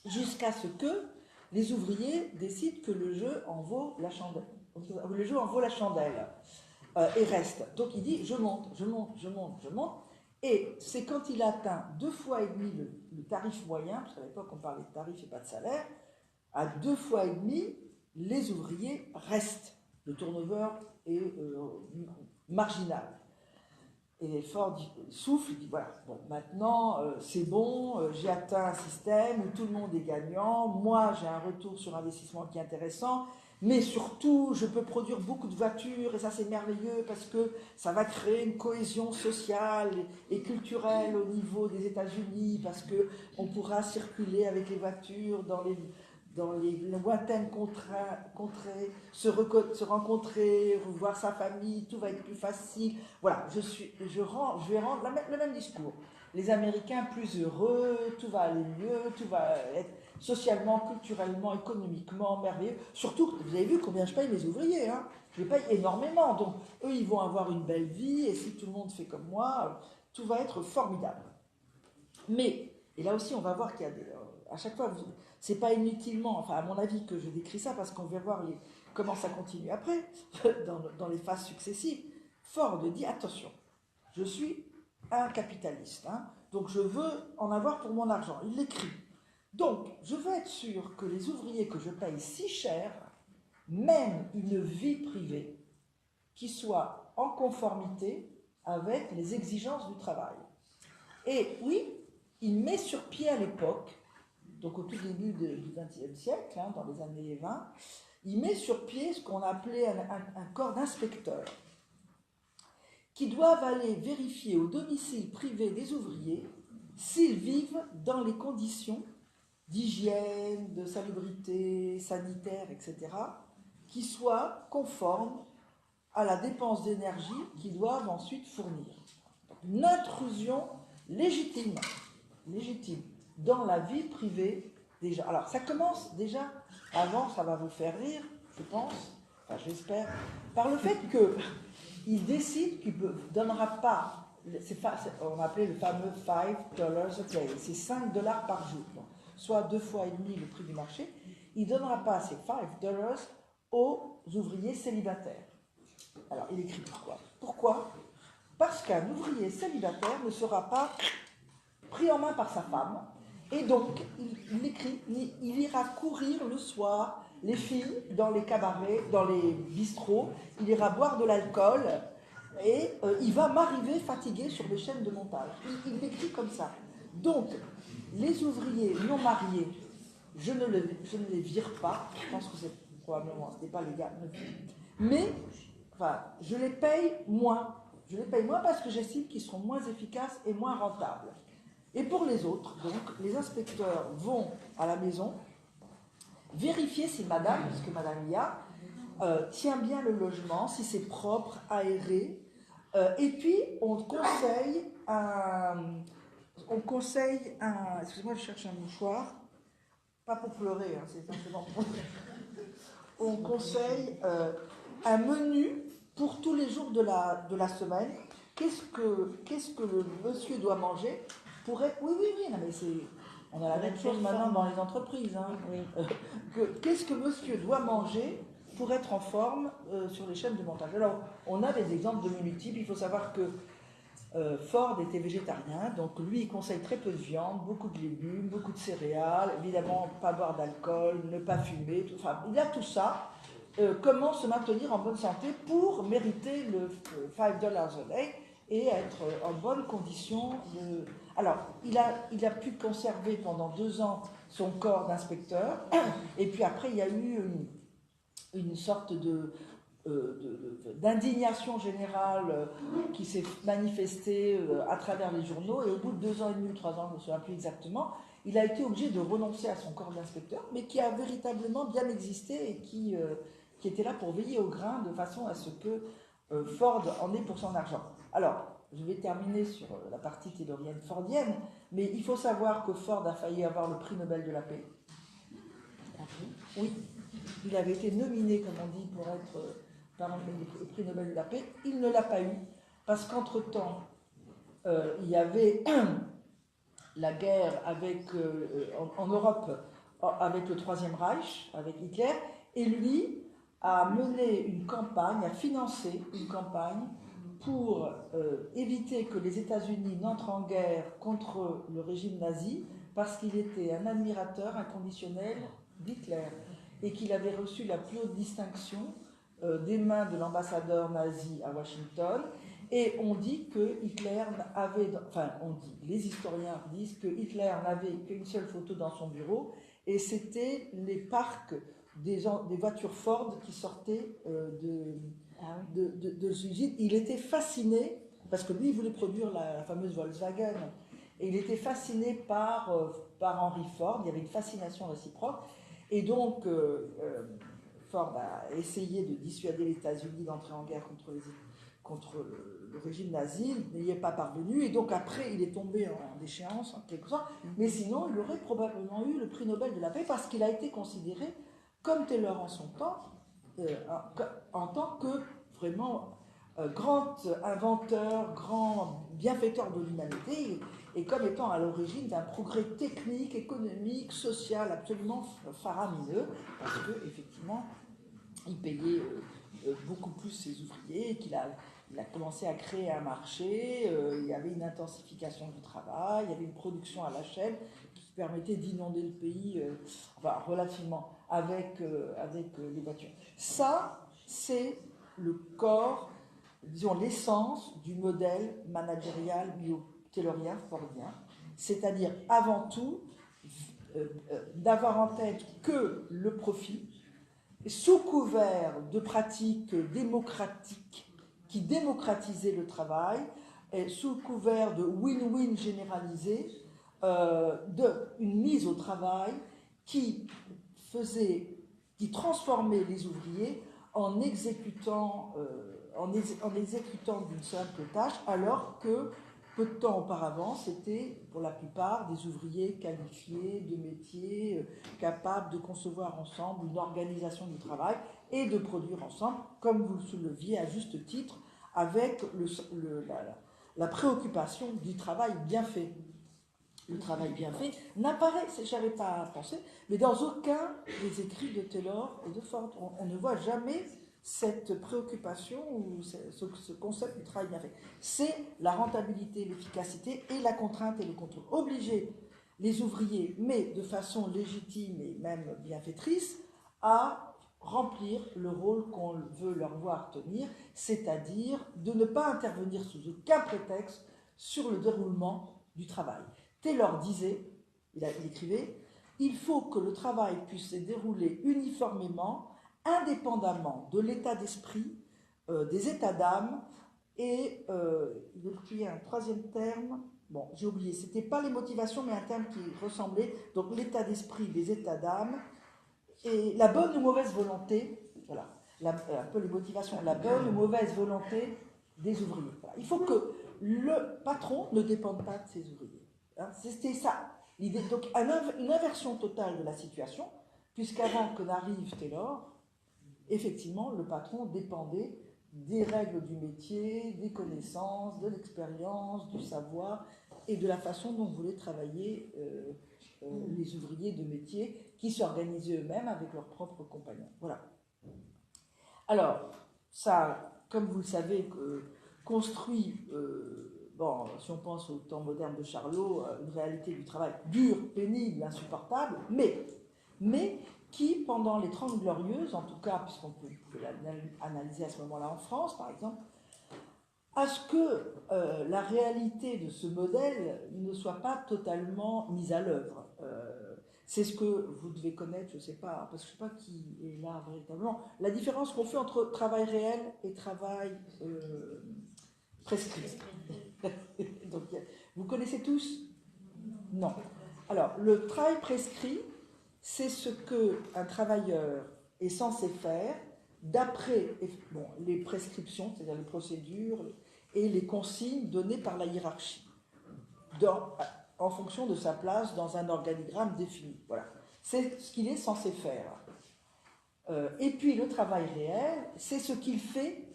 jusqu'à ce que les ouvriers décident que le jeu en vaut la chandelle. Et reste. Donc il dit, je monte. Et c'est quand il atteint 2,5 fois le tarif moyen, parce qu'à l'époque on parlait de tarif et pas de salaire, à 2,5 fois, les ouvriers restent. Le turnover est marginal. Et Ford souffle, il dit voilà, bon, maintenant c'est bon, j'ai atteint un système où tout le monde est gagnant, moi j'ai un retour sur investissement qui est intéressant, mais surtout je peux produire beaucoup de voitures et ça c'est merveilleux parce que ça va créer une cohésion sociale et culturelle au niveau des États-Unis parce qu'on pourra circuler avec les voitures dans les lointaines contrées, se rencontrer, revoir sa famille, tout va être plus facile. Voilà, je vais rendre le même discours. Les Américains plus heureux, tout va aller mieux, tout va être socialement, culturellement, économiquement merveilleux. Surtout, vous avez vu combien je paye mes ouvriers, hein. Je les paye énormément, donc eux, ils vont avoir une belle vie, et si tout le monde fait comme moi, tout va être formidable. Mais, et là aussi, on va voir qu'il y a à chaque fois, c'est pas inutilement, enfin à mon avis que je décris ça parce qu'on va voir comment ça continue après, dans les phases successives. Ford dit attention, je suis un capitaliste, hein, donc je veux en avoir pour mon argent. Il l'écrit. Donc, je veux être sûr que les ouvriers que je paye si cher mènent une vie privée qui soit en conformité avec les exigences du travail. Et oui, il met sur pied à l'époque, donc au tout début du XXe siècle, hein, dans les années 20, il met sur pied ce qu'on appelait un corps d'inspecteurs qui doivent aller vérifier au domicile privé des ouvriers s'ils vivent dans les conditions d'hygiène, de salubrité sanitaire, etc., qui soient conformes à la dépense d'énergie qu'ils doivent ensuite fournir. Une intrusion légitime dans la vie privée des gens. Alors ça commence déjà, avant ça va vous faire rire, je pense, enfin j'espère, par le fait qu'il décide qu'il ne donnera pas, on appelait le fameux $5 a day, c'est $5 par jour, soit 2,5 fois le prix du marché. Il ne donnera pas ces $5 aux ouvriers célibataires. Alors il écrit pourquoi. Pourquoi ? Parce qu'un ouvrier célibataire ne sera pas pris en main par sa femme, et donc il écrit, il ira courir le soir, les filles dans les cabarets, dans les bistrots, il ira boire de l'alcool, et il va m'arriver fatigué sur les chaînes de montage. Il l'écrit comme ça. Donc, les ouvriers non mariés, je ne les vire pas, je pense que c'est probablement, ce n'est pas légal, mais enfin, je les paye moins. Je les paye moins parce que j'estime qu'ils seront moins efficaces et moins rentables. Et pour les autres, donc, les inspecteurs vont à la maison vérifier si madame, parce que madame Ia, tient bien le logement, si c'est propre, aéré. Et puis, on conseille on conseille un... Excusez-moi, je cherche un mouchoir. Pas pour pleurer, hein, c'est simplement pour... On conseille un menu pour tous les jours de la semaine. Qu'est-ce que le monsieur doit manger pour être... Oui, non, mais c'est... On a la même chose maintenant dans les entreprises. Hein. Oui. Qu'est-ce que monsieur doit manger pour être en forme sur les chaînes de montage? Alors, on a des exemples de menus types. Il faut savoir que Ford était végétarien, donc lui il conseille très peu de viande, beaucoup de légumes, beaucoup de céréales, évidemment pas boire d'alcool, ne pas fumer, enfin il a tout ça. Comment se maintenir en bonne santé pour mériter le $5 a day et être en bonne condition de... Alors, il a pu conserver pendant 2 ans son corps d'inspecteur, et puis après il y a eu une sorte d'indignation générale qui s'est manifestée à travers les journaux, et au bout de 2 ans et demi ou 3 ans, je ne me souviens plus exactement, il a été obligé de renoncer à son corps d'inspecteur, mais qui a véritablement bien existé et qui était là pour veiller au grain de façon à ce que Ford en ait pour son argent. Alors, je vais terminer sur la partie taylorienne fordienne, mais il faut savoir que Ford a failli avoir le prix Nobel de la paix. Oui, il avait été nominé, comme on dit, pour être par le prix Nobel de la paix. Il ne l'a pas eu, parce qu'entre-temps, il y avait la guerre avec, en Europe avec le Troisième Reich, avec Hitler, et lui a mené une campagne, a financé une campagne pour éviter que les États-Unis n'entrent en guerre contre le régime nazi, parce qu'il était un admirateur inconditionnel d'Hitler, et qu'il avait reçu la plus haute distinction des mains de l'ambassadeur nazi à Washington. Et on dit que Hitler avait, enfin on dit, les historiens disent que Hitler n'avait qu'une seule photo dans son bureau, et c'était les parcs des voitures Ford qui sortaient de l'usine. Il était fasciné, parce que lui il voulait produire la fameuse Volkswagen, et il était fasciné par Henry Ford. Il y avait une fascination réciproque, et donc Ford a essayé de dissuader les États-Unis d'entrer en guerre contre le régime nazi. Il n'y est pas parvenu, et donc après il est tombé en déchéance en quelque sorte, mais sinon il aurait probablement eu le prix Nobel de la paix, parce qu'il a été considéré comme Taylor en son temps, en tant que vraiment grand inventeur, grand bienfaiteur de l'humanité, et comme étant à l'origine d'un progrès technique, économique, social absolument faramineux, parce qu'effectivement il payait beaucoup plus ses ouvriers, et qu'il a commencé à créer un marché, il y avait une intensification du travail, il y avait une production à la chaîne qui permettait d'inonder le pays, enfin relativement, avec les voitures. Ça, c'est le corps, disons l'essence du modèle managérial taylorien, fordien, c'est-à-dire avant tout d'avoir en tête que le profit, sous couvert de pratiques démocratiques qui démocratisaient le travail, et sous couvert de win-win généralisé, une mise au travail qui transformait les ouvriers en exécutant d'une simple tâche, alors que peu de temps auparavant, c'était pour la plupart des ouvriers qualifiés, de métiers, capables de concevoir ensemble une organisation du travail et de produire ensemble, comme vous le souleviez à juste titre, avec la préoccupation du travail bien fait. Le travail bien fait n'apparaît, j'avais pas pensé, mais dans aucun des écrits de Taylor et de Ford. On ne voit jamais cette préoccupation ou ce concept du travail bien fait. C'est la rentabilité, l'efficacité et la contrainte et le contrôle. Obliger les ouvriers, mais de façon légitime et même bienfaitrice, à remplir le rôle qu'on veut leur voir tenir, c'est-à-dire de ne pas intervenir sous aucun prétexte sur le déroulement du travail. Taylor disait, il écrivait, il faut que le travail puisse se dérouler uniformément, indépendamment de l'état d'esprit, des états d'âme, et il y a un troisième terme, bon j'ai oublié, c'était pas les motivations mais un terme qui ressemblait, donc l'état d'esprit, des états d'âme, et la bonne ou mauvaise volonté, voilà, un peu les motivations, la bonne ou mauvaise volonté des ouvriers. Voilà. Il faut que le patron ne dépende pas de ses ouvriers. Hein, c'était ça, l'idée. Donc une inversion totale de la situation, puisqu'avant que n'arrive Taylor, effectivement, le patron dépendait des règles du métier, des connaissances, de l'expérience, du savoir et de la façon dont voulaient travailler les ouvriers de métier qui s'organisaient eux-mêmes avec leurs propres compagnons. Voilà. Alors, ça, comme vous le savez, construit, si on pense au temps moderne de Charlot, une réalité du travail dure, pénible, insupportable, mais qui, pendant les 30 Glorieuses, en tout cas, puisqu'on peut l'analyser à ce moment-là en France, par exemple, à ce que la réalité de ce modèle ne soit pas totalement mise à l'œuvre. C'est ce que vous devez connaître, je ne sais pas, parce que je ne sais pas qui est là véritablement, la différence qu'on fait entre travail réel et travail prescrit. Donc, vous connaissez tous? Non. Alors, le travail prescrit, c'est ce qu'un travailleur est censé faire d'après les prescriptions, c'est-à-dire les procédures et les consignes données par la hiérarchie, en fonction de sa place dans un organigramme défini. Voilà. C'est ce qu'il est censé faire. Et puis le travail réel, c'est ce qu'il fait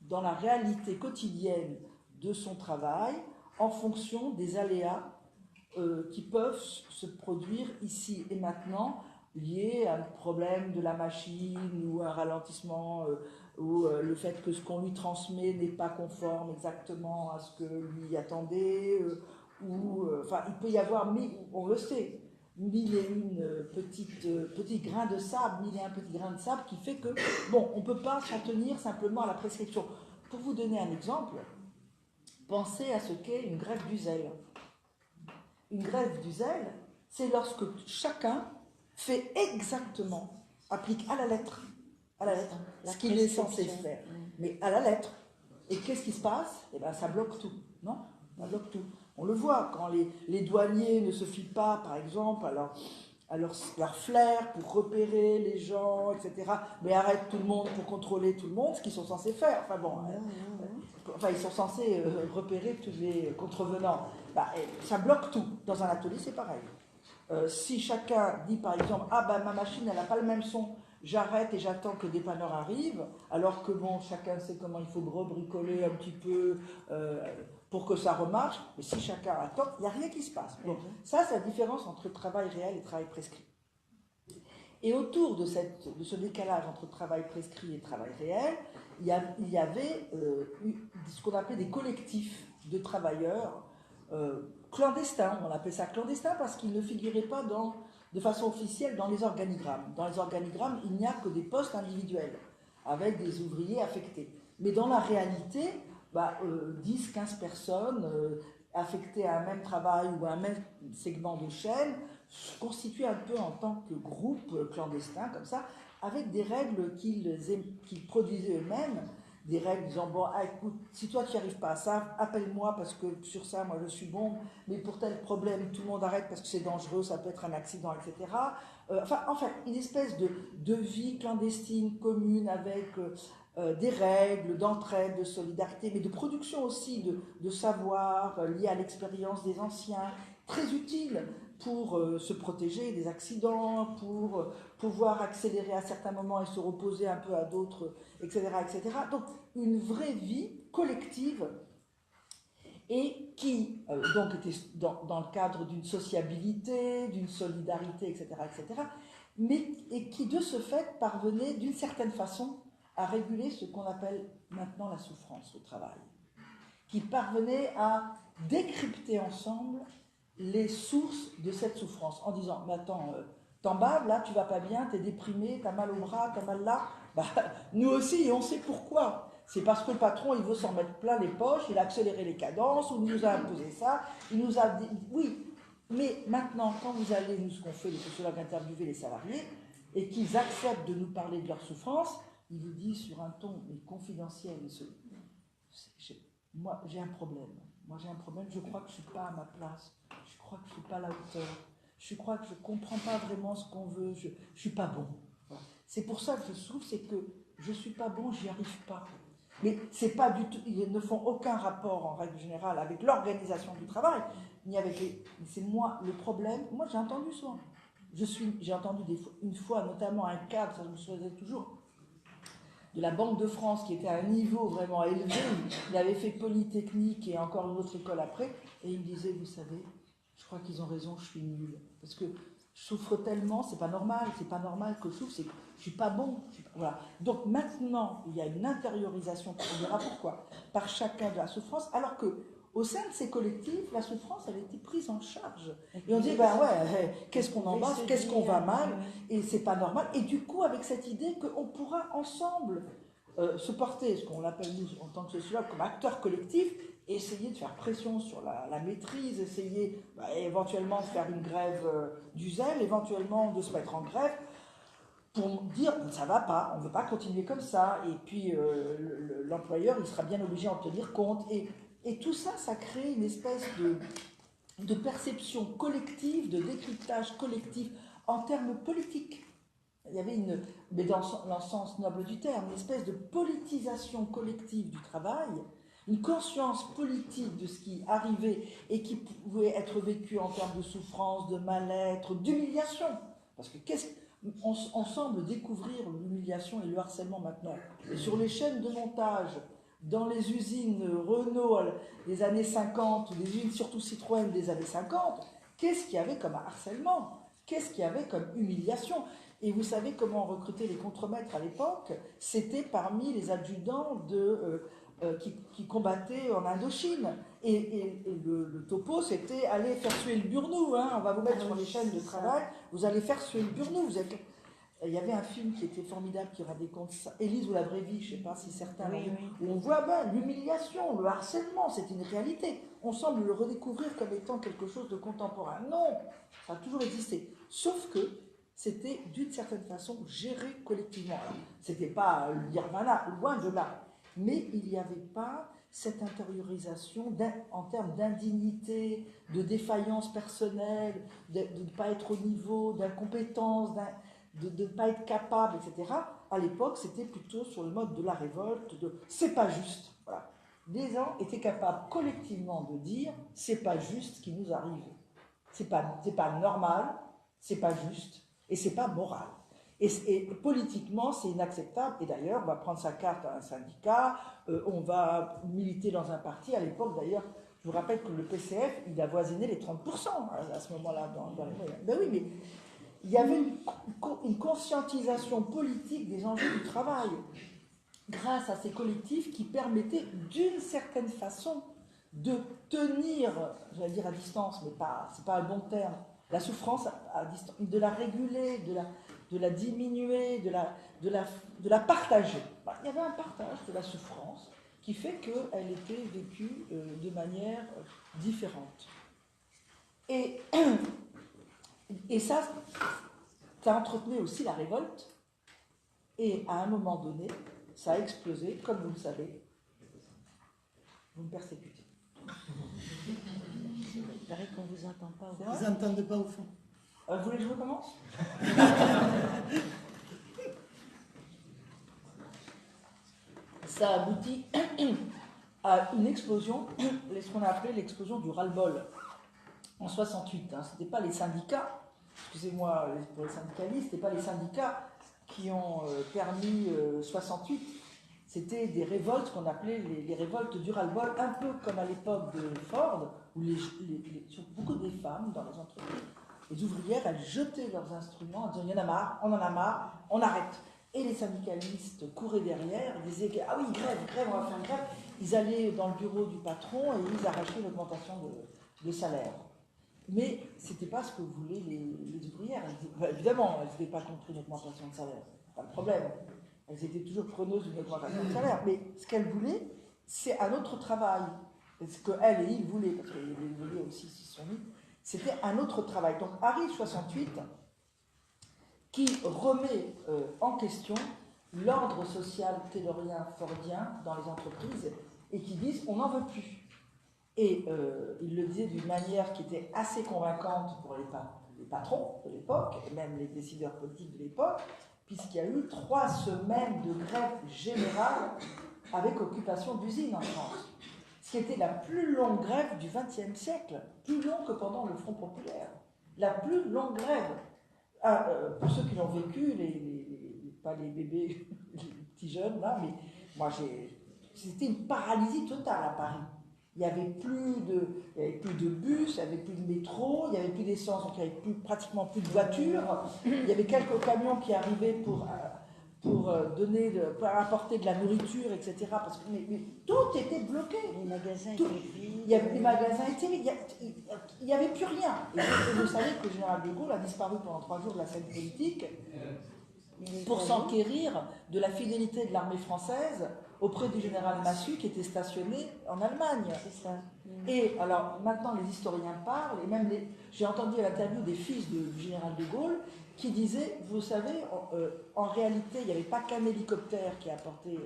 dans la réalité quotidienne de son travail en fonction des aléas qui peuvent se produire ici et maintenant, liés à un problème de la machine ou un ralentissement ou le fait que ce qu'on lui transmet n'est pas conforme exactement à ce que lui attendait enfin il peut y avoir, on le sait, mille et une petits grains de sable, mille et un petits grains de sable qui fait que, on ne peut pas s'en tenir simplement à la prescription. Pour vous donner un exemple, pensez à ce qu'est une greffe du zèle. Une greffe du zèle, c'est lorsque chacun fait exactement, applique à la lettre, ce qu'il est censé faire, mais à la lettre. Et qu'est-ce qui se passe? Eh bien, ça bloque tout, non? Ça bloque tout. On le voit quand les douaniers ne se fient pas, par exemple, à leur flair pour repérer les gens, etc. Mais arrêtent tout le monde pour contrôler tout le monde, ce qu'ils sont censés faire. Enfin, ils sont censés repérer tous les contrevenants. Ça bloque tout. Dans un atelier, c'est pareil. Si chacun dit, par exemple, ma machine, elle n'a pas le même son, j'arrête et j'attends que le dépanneur arrive, alors que chacun sait comment il faut bricoler un petit peu pour que ça remarche, mais si chacun attend, il n'y a rien qui se passe. Donc, ça, c'est la différence entre travail réel et travail prescrit. Et autour de ce décalage entre travail prescrit et travail réel, il y avait ce qu'on appelait des collectifs de travailleurs clandestins. On appelait ça clandestin parce qu'ils ne figuraient pas de façon officielle dans les organigrammes. Dans les organigrammes, il n'y a que des postes individuels avec des ouvriers affectés. Mais dans la réalité, 10-15 personnes affectées à un même travail ou à un même segment de chaîne constitués un peu en tant que groupe clandestin, comme ça, avec des règles qu'ils produisaient eux-mêmes, des règles disant, écoute, si toi tu n'y arrives pas à ça, appelle-moi parce que sur ça, moi je suis bon, mais pour tel problème, tout le monde arrête parce que c'est dangereux, ça peut être un accident, etc. Enfin, une espèce de vie clandestine, commune, avec des règles d'entraide, de solidarité, mais de production aussi de savoir lié à l'expérience des anciens, très utile pour se protéger des accidents, pour pouvoir accélérer à certains moments et se reposer un peu à d'autres, etc., etc. Donc, une vraie vie collective et qui donc était dans le cadre d'une sociabilité, d'une solidarité, etc., etc., et qui, de ce fait, parvenait d'une certaine façon à réguler ce qu'on appelle maintenant la souffrance au travail, qui parvenait à décrypter ensemble les sources de cette souffrance, en disant, mais attends, t'en baves, là, tu vas pas bien, t'es déprimé, t'as mal au bras, t'as mal là, nous aussi, et on sait pourquoi. C'est parce que le patron, il veut s'en mettre plein les poches, il a accéléré les cadences, ou il nous a imposé ça, il nous a dit, oui, mais maintenant, quand vous allez, nous, ce qu'on fait, les sociologues, interviewer les salariés, et qu'ils acceptent de nous parler de leur souffrance, ils vous disent sur un ton confidentiel, moi, j'ai un problème. Je crois que je ne suis pas à ma place. Je crois que je ne suis pas à la hauteur. Je crois que je ne comprends pas vraiment ce qu'on veut. Je ne suis pas bon. Voilà. C'est pour ça que je souffre, c'est que je ne suis pas bon, j'y arrive pas. Mais c'est pas du tout, ils ne font aucun rapport en règle générale avec l'organisation du travail, ni avec les. C'est moi le problème. Moi j'ai entendu souvent. J'ai entendu une fois notamment un cadre, ça je me souviens toujours, de la Banque de France qui était à un niveau vraiment élevé. Il avait fait Polytechnique et encore une autre école après, et il me disait, vous savez, je crois qu'ils ont raison, je suis nul, parce que je souffre tellement, c'est pas normal que je souffre, c'est que je suis pas bon. Voilà. Donc maintenant, il y a une intériorisation, on verra pourquoi, par chacun de la souffrance, alors que au sein de ces collectifs, la souffrance, elle a été prise en charge. Et on dit, ben ouais, qu'est-ce qu'on embrasse, qu'est-ce qu'on va mal, et c'est pas normal. Et du coup, avec cette idée qu'on pourra ensemble se porter, ce qu'on appelle nous, en tant que sociologue, comme acteurs collectifs, et essayer de faire pression sur la maîtrise, essayer éventuellement de faire une grève du zèle, éventuellement de se mettre en grève, pour dire ça va pas, on ne veut pas continuer comme ça, et puis l'employeur il sera bien obligé d'en tenir compte. Et tout ça, ça crée une espèce de perception collective, de décryptage collectif en termes politiques. Il y avait mais dans le sens noble du terme, une espèce de politisation collective du travail, une conscience politique de ce qui arrivait et qui pouvait être vécu en termes de souffrance, de mal-être, d'humiliation. Parce que on semble découvrir l'humiliation et le harcèlement maintenant. Et sur les chaînes de montage, dans les usines Renault des années 50, des usines surtout Citroën des années 50, qu'est-ce qu'il y avait comme harcèlement? Qu'est-ce qu'il y avait comme humiliation? Et vous savez comment on recrutait les contremaîtres à l'époque? C'était parmi les adjudants qui combattaient en Indochine. Et le topo, c'était aller faire suer le burnou. Hein. On va vous mettre sur les chaînes de travail, vous allez faire suer le burnou. Il y avait un film qui était formidable qui rendait compte ça, Élise ou la vraie vie, je ne sais pas si certains l'ont vu, où on voit l'humiliation, le harcèlement, c'est une réalité. On semble le redécouvrir comme étant quelque chose de contemporain. Non, ça a toujours existé. Sauf que c'était d'une certaine façon géré collectivement. Ce n'était pas le nirvana, loin de là. Mais il n'y avait pas cette intériorisation en termes d'indignité, de défaillance personnelle, de ne pas être au niveau, d'incompétence, de ne pas être capable, etc. À l'époque, c'était plutôt sur le mode de la révolte, c'est pas juste. Voilà. Les gens étaient capables collectivement de dire c'est pas juste ce qui nous arrive. C'est pas normal, c'est pas juste et c'est pas moral. Et politiquement, c'est inacceptable. Et d'ailleurs, on va prendre sa carte à un syndicat, on va militer dans un parti. À l'époque, d'ailleurs, je vous rappelle que le PCF, il avoisinait les 30% à ce moment-là dans les moyens. Ben oui, mais il y avait une conscientisation politique des enjeux du travail grâce à ces collectifs qui permettaient d'une certaine façon de tenir, j'allais dire à distance, mais c'est pas un bon terme, la souffrance à distance, de la réguler, de la diminuer, de la partager. Il y avait un partage de la souffrance qui fait qu'elle était vécue de manière différente. Et ça entretenait aussi la révolte. Et à un moment donné, ça a explosé, comme vous le savez. Vous me persécutez. Il paraît qu'on ne vous entend pas. Vous n'entendez pas au fond. Vous voulez que je recommence? Ça aboutit à une explosion, ce qu'on a appelé l'explosion du ras-le-bol en 68. Hein. Ce n'était pas les syndicats, excusez-moi pour les syndicalistes, ce n'était pas les syndicats qui ont permis 68. C'était des révoltes qu'on appelait les révoltes du ras-le-bol, un peu comme à l'époque de Ford, où beaucoup des femmes dans les entreprises, les ouvrières, elles jetaient leurs instruments en disant « il y en a marre, on en a marre, on arrête ». Et les syndicalistes couraient derrière, ils disaient « ah oui, grève, on va faire une grève ». Ils allaient dans le bureau du patron et ils arrachaient l'augmentation de salaire. Mais ce n'était pas ce que voulaient les ouvrières. Évidemment, elles n'étaient pas contre une augmentation de salaire, pas de problème. Elles étaient toujours preneuses d'une augmentation de salaire. Mais ce qu'elles voulaient, c'est un autre travail. Ce qu'elles et ils voulaient, parce que les ouvriers aussi s'y sont mis, c'était un autre travail. Donc arrive 68, qui remet en question l'ordre social taylorien, fordien dans les entreprises et qui disent on n'en veut plus. Et il le disait d'une manière qui était assez convaincante pour les patrons de l'époque, et même les décideurs politiques de l'époque, puisqu'il y a eu 3 semaines de grève générale avec occupation d'usines en France. Ce qui était la plus longue grève du XXe siècle, plus long que pendant le Front populaire. La plus longue grève. Pour ceux qui l'ont vécu, pas les bébés, les petits jeunes, là, mais moi, c'était une paralysie totale à Paris. Il n'y avait plus de bus, il n'y avait plus de métro, il n'y avait plus d'essence, donc il n'y avait pratiquement plus de voitures. Il y avait quelques camions qui arrivaient pour apporter de la nourriture, etc. Parce que, mais tout était bloqué. Les magasins Tout, étaient vides. les magasins étaient vides, il n'y avait plus rien. Et vous savez que le général de Gaulle a disparu pendant 3 jours de la scène politique pour s'enquérir de la fidélité de l'armée française auprès du général Massu qui était stationné en Allemagne. C'est ça. Et alors maintenant les historiens parlent, et même j'ai entendu à l'interview des fils du général de Gaulle qui disaient, vous savez, en réalité il n'y avait pas qu'un hélicoptère qui apportait,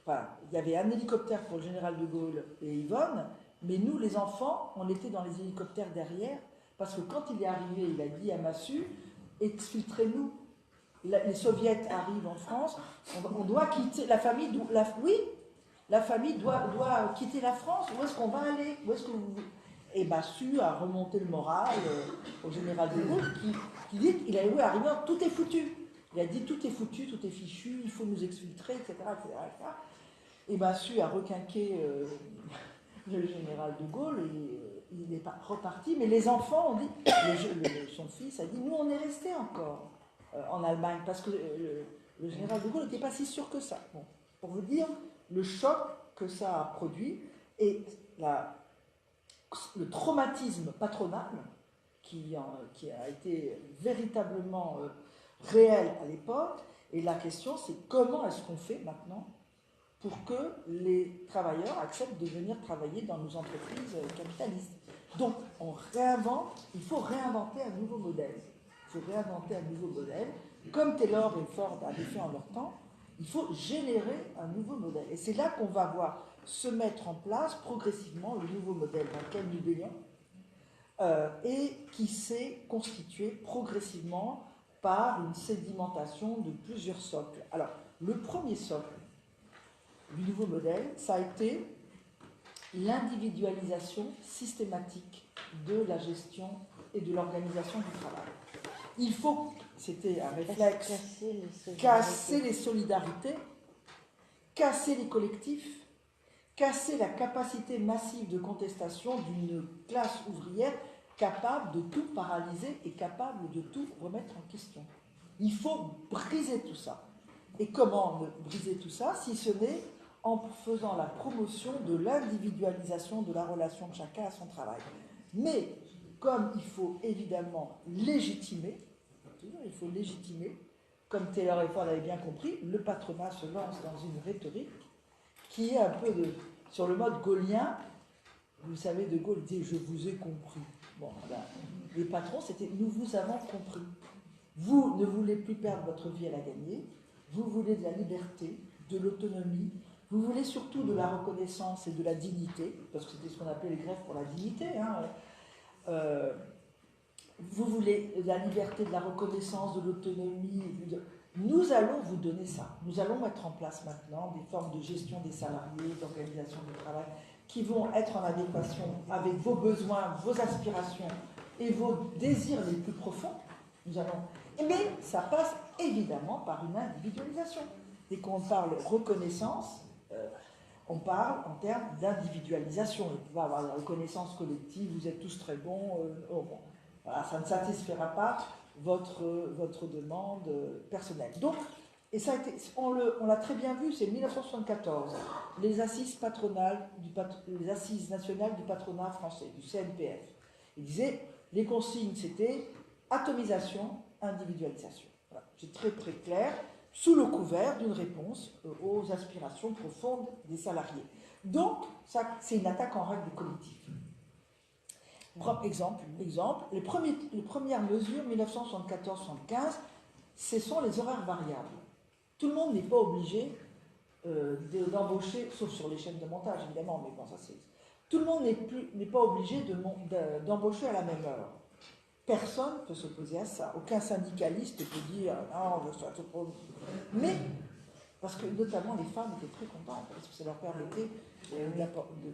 il y avait un hélicoptère pour le général de Gaulle et Yvonne, mais nous les enfants, on était dans les hélicoptères derrière, parce que quand il est arrivé, il a dit à Massu, exfiltrez-nous. Les soviets arrivent en France, on doit quitter, la famille doit quitter la France, où est-ce qu'on va aller? Où est-ce que vous... Et Massu a remonté le moral au général de Gaulle qui dit qu'il allait arriver, tout est foutu. Il a dit tout est foutu, tout est fichu, il faut nous exfiltrer, etc. Et Massu a requinqué le général de Gaulle et il est reparti, mais les enfants ont dit, son fils a dit, nous on est restés encore en Allemagne, parce que le général de Gaulle n'était pas si sûr que ça. Bon, pour vous dire le choc que ça a produit et le traumatisme patronal qui a été véritablement réel à l'époque. Et la question, c'est comment est-ce qu'on fait maintenant pour que les travailleurs acceptent de venir travailler dans nos entreprises capitalistes. Donc, il faut réinventer un nouveau modèle. Comme Taylor et Ford avaient fait en leur temps, il faut générer un nouveau modèle. Et c'est là qu'on va voir se mettre en place progressivement le nouveau modèle dans lequel nous baignons, et qui s'est constitué progressivement par une sédimentation de plusieurs socles. Alors, le premier socle du nouveau modèle, ça a été l'individualisation systématique de la gestion et de l'organisation du travail. Il faut, c'était un réflexe, casser les solidarités, casser les collectifs, casser la capacité massive de contestation d'une classe ouvrière capable de tout paralyser et capable de tout remettre en question. Il faut briser tout ça. Et comment briser tout ça, si ce n'est en faisant la promotion de l'individualisation de la relation de chacun à son travail. Mais comme il faut évidemment légitimer, comme Taylor et Ford l'avaient bien compris, le patronat se lance dans une rhétorique qui est un peu sur le mode gaullien. Vous savez, de Gaulle disait « je vous ai compris ». Bon, là, les patrons, c'était « nous vous avons compris ». Vous ne voulez plus perdre votre vie à la gagner, vous voulez de la liberté, de l'autonomie, vous voulez surtout de la reconnaissance et de la dignité, parce que c'était ce qu'on appelait les grèves pour la dignité, vous voulez de la liberté, de la reconnaissance, de l'autonomie. Nous allons vous donner ça. Nous allons mettre en place maintenant des formes de gestion des salariés, d'organisation du travail, qui vont être en adéquation avec vos besoins, vos aspirations et vos désirs les plus profonds. Mais ça passe évidemment par une individualisation. Dès qu'on parle reconnaissance, on parle en termes d'individualisation. Il va y avoir la reconnaissance collective, vous êtes tous très bons. Voilà, ça ne satisfera pas votre demande personnelle. Donc, et ça a été, on l'a très bien vu, c'est 1974, les assises nationales du patronat français, du CNPF. Ils disaient, les consignes, c'était atomisation, individualisation. Voilà, c'est très très clair, sous le couvert d'une réponse aux aspirations profondes des salariés. Donc, ça, c'est une attaque en règle collective. Exemple, les premières mesures, 1974-75, ce sont les horaires variables. Tout le monde n'est pas obligé d'embaucher, sauf sur les chaînes de montage, évidemment, mais bon, ça c'est... Tout le monde n'est pas obligé d'embaucher à la même heure. Personne ne peut s'opposer à ça. Aucun syndicaliste peut dire « non, on veut ça ». Mais Parce que notamment les femmes étaient très contentes, parce que ça leur permettait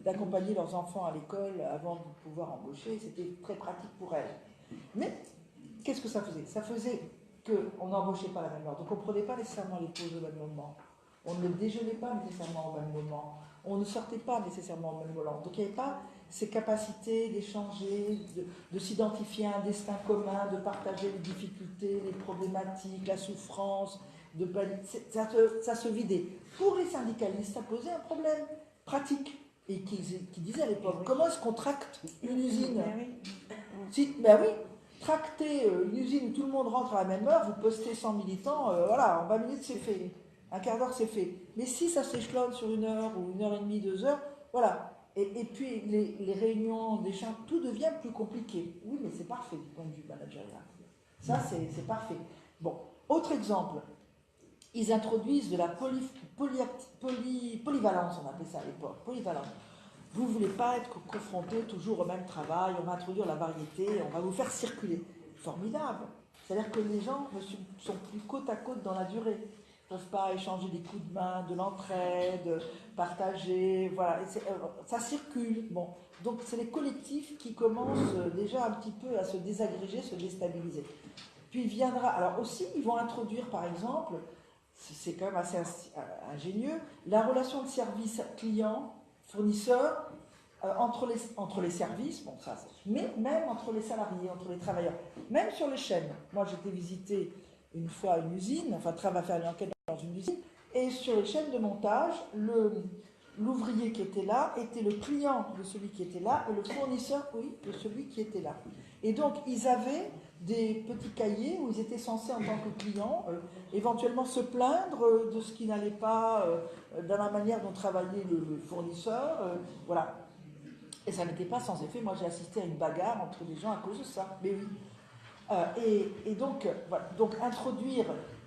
d'accompagner leurs enfants à l'école avant de pouvoir embaucher, c'était très pratique pour elles. Mais qu'est-ce que ça faisait? Ça faisait qu'on n'embauchait pas à la même heure, donc on ne prenait pas nécessairement les pauses au même moment, on ne déjeunait pas nécessairement au même moment, on ne sortait pas nécessairement au même moment, donc il n'y avait pas ces capacités d'échanger, de s'identifier à un destin commun, de partager les difficultés, les problématiques, la souffrance, ça se vidait. Pour les syndicalistes, ça posait un problème pratique. Et qui disaient à l'époque, comment est-ce qu'on tracte une usine? Ben oui, tracter une usine où tout le monde rentre à la même heure, vous postez 100 militants, voilà, en 20 minutes c'est fait. Un quart d'heure c'est fait. Mais si ça s'échelonne sur 1 heure ou 1 heure et demie, 2 heures, voilà. Et puis les réunions, des champs, tout devient plus compliqué. Oui, mais c'est parfait du point de vue managérial. Ça, c'est parfait. Bon, autre exemple. Ils introduisent de la polyvalence, on appelait ça à l'époque, polyvalence. Vous ne voulez pas être confronté toujours au même travail, on va introduire la variété, on va vous faire circuler. Formidable. C'est-à-dire que les gens sont plus côte à côte dans la durée. Ils ne peuvent pas échanger des coups de main, de l'entraide, partager, voilà. Ça circule. Bon. Donc c'est les collectifs qui commencent déjà un petit peu à se désagréger, se déstabiliser. Puis il viendra, alors aussi ils vont introduire par exemple, c'est quand même assez ingénieux, la relation de service client-fournisseur entre les services, bon ça, mais même entre les salariés, entre les travailleurs, même sur les chaînes. Moi j'étais visiter une fois une usine, enfin faire une enquête dans une usine, et sur les chaînes de montage, l'ouvrier qui était là était le client de celui qui était là, et le fournisseur, oui, de celui qui était là. Et donc ils avaient des petits cahiers où ils étaient censés, en tant que clients, éventuellement se plaindre de ce qui n'allait pas dans la manière dont travaillait le fournisseur. Voilà. Et ça n'était pas sans effet. Moi, j'ai assisté à une bagarre entre des gens à cause de ça. Mais oui. Et donc, voilà. Donc, introduire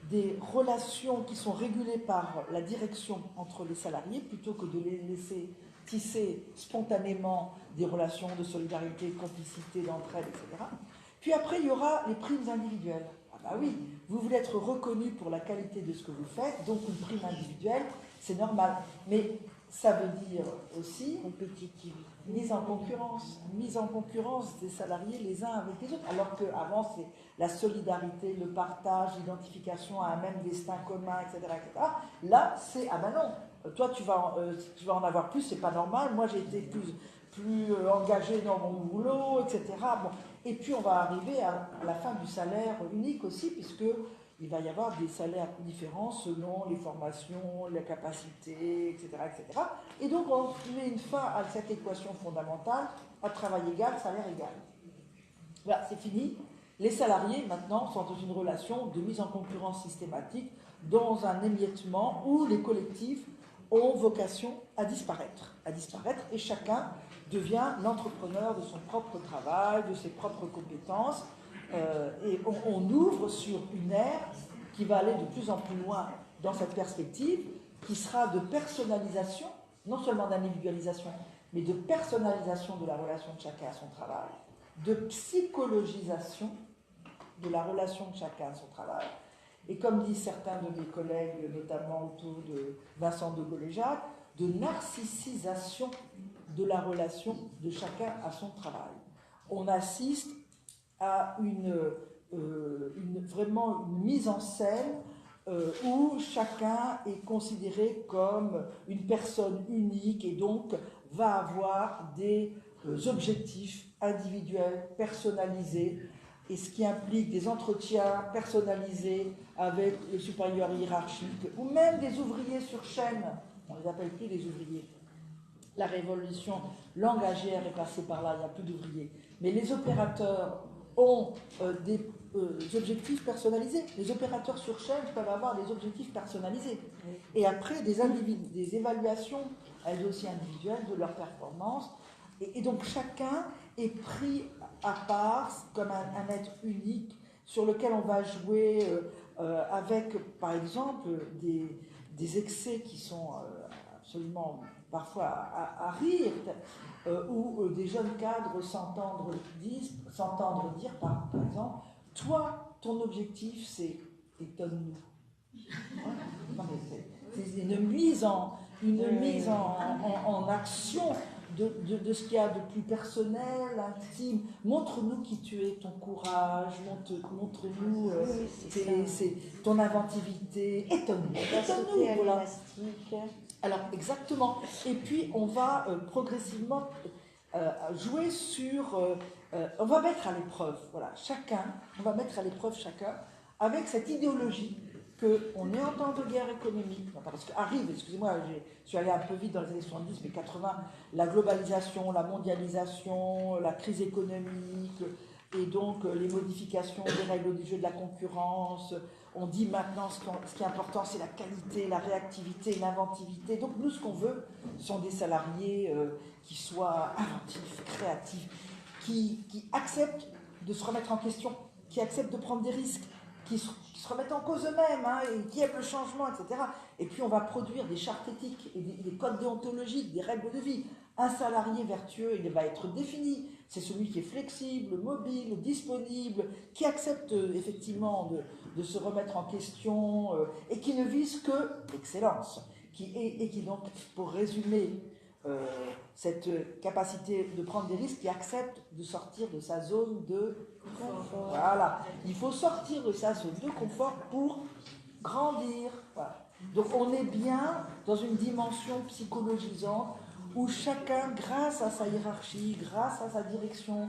des relations qui sont régulées par la direction entre les salariés, plutôt que de les laisser tisser spontanément des relations de solidarité, de complicité, d'entraide, etc. Puis après, il y aura les primes individuelles. Ah bah oui, vous voulez être reconnu pour la qualité de ce que vous faites, donc une prime individuelle, c'est normal. Mais ça veut dire aussi mise en concurrence des salariés les uns avec les autres. Alors qu'avant, c'est la solidarité, le partage, l'identification à un même destin commun, etc. etc. Là, c'est, ah ben non, toi tu vas en avoir plus, c'est pas normal, moi j'ai été plus engagé dans mon boulot, etc. Bon. Et puis on va arriver à la fin du salaire unique aussi, puisqu'il va y avoir des salaires différents selon les formations, la capacité, etc., etc. Et donc on met une fin à cette équation fondamentale, à travail égal, salaire égal. Voilà, c'est fini. Les salariés maintenant sont dans une relation de mise en concurrence systématique, dans un émiettement où les collectifs ont vocation à disparaître, et chacun devient l'entrepreneur de son propre travail, de ses propres compétences, et on ouvre sur une ère qui va aller de plus en plus loin dans cette perspective, qui sera de personnalisation, non seulement d'individualisation, mais de personnalisation de la relation de chacun à son travail, de psychologisation de la relation de chacun à son travail, et comme disent certains de mes collègues, notamment autour de Vincent de Gaulle-Jacques, de narcissisation de la relation de chacun à son travail. On assiste à vraiment une mise en scène où chacun est considéré comme une personne unique et donc va avoir des objectifs individuels, personnalisés, et ce qui implique des entretiens personnalisés avec le supérieur hiérarchique, ou même des ouvriers sur chaîne. On ne les appelle plus des ouvriers. La révolution langagière est passée par là, il n'y a plus d'ouvriers. Mais les opérateurs ont des objectifs personnalisés. Les opérateurs sur chaîne peuvent avoir des objectifs personnalisés. Et après, des évaluations, elles aussi individuelles, de leur performance. Et donc chacun est pris à part comme un être unique sur lequel on va jouer avec, par exemple, des excès qui sont absolument parfois à rire, où des jeunes cadres s'entendent dire, par exemple, toi, ton objectif, c'est étonne-nous. une mise en action de ce qu'il y a de plus personnel, intime. Montre-nous qui tu es, ton courage, montre-nous ton inventivité, étonne-nous. Voilà. Alors, exactement. Et puis, on va progressivement jouer sur... on va mettre à l'épreuve, voilà, on va mettre à l'épreuve chacun, avec cette idéologie qu'on est en temps de guerre économique, parce qu'arrive, excusez-moi, je suis allée un peu vite dans les années 70, mais 80, la globalisation, la mondialisation, la crise économique, et donc les modifications des règles du jeu de la concurrence. On dit maintenant ce qui est important, c'est la qualité, la réactivité, l'inventivité. Donc nous, ce qu'on veut, sont des salariés qui soient inventifs, créatifs, qui acceptent de se remettre en question, qui acceptent de prendre des risques, qui se remettent en cause eux-mêmes, hein, et qui aiment le changement, etc. Et puis on va produire des chartes éthiques, et des codes déontologiques, des règles de vie. Un salarié vertueux, il va être défini. C'est celui qui est flexible, mobile, disponible, qui accepte effectivement de se remettre en question et qui ne vise que l'excellence. Et qui donc, pour résumer, cette capacité de prendre des risques, qui accepte de sortir de sa zone de confort. Voilà. Il faut sortir de sa zone de confort pour grandir. Voilà. Donc on est bien dans une dimension psychologisante où chacun, grâce à sa hiérarchie, grâce à sa direction,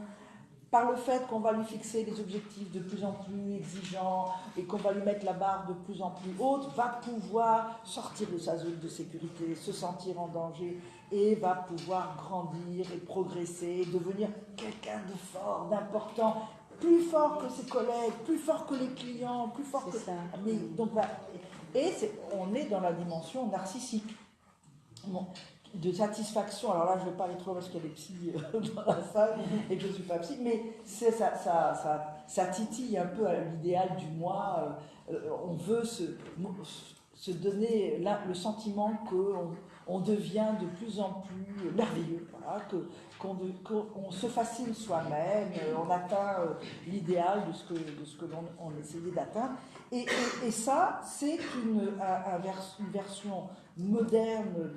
par le fait qu'on va lui fixer des objectifs de plus en plus exigeants et qu'on va lui mettre la barre de plus en plus haute, va pouvoir sortir de sa zone de sécurité, se sentir en danger et va pouvoir grandir et progresser, devenir quelqu'un de fort, d'important, plus fort que ses collègues, plus fort que les clients, plus fort que... Ça. Mais, donc, on est dans la dimension narcissique. Bon, de satisfaction, alors là je ne vais pas aller trop parce qu'il y a des psys dans la salle et que je ne suis pas psy, mais ça titille un peu à l'idéal du moi. On veut se donner le sentiment qu'on devient de plus en plus merveilleux, voilà, qu'on se fascine soi-même, on atteint l'idéal de ce que l'on essayait d'atteindre. Et ça, c'est une version moderne,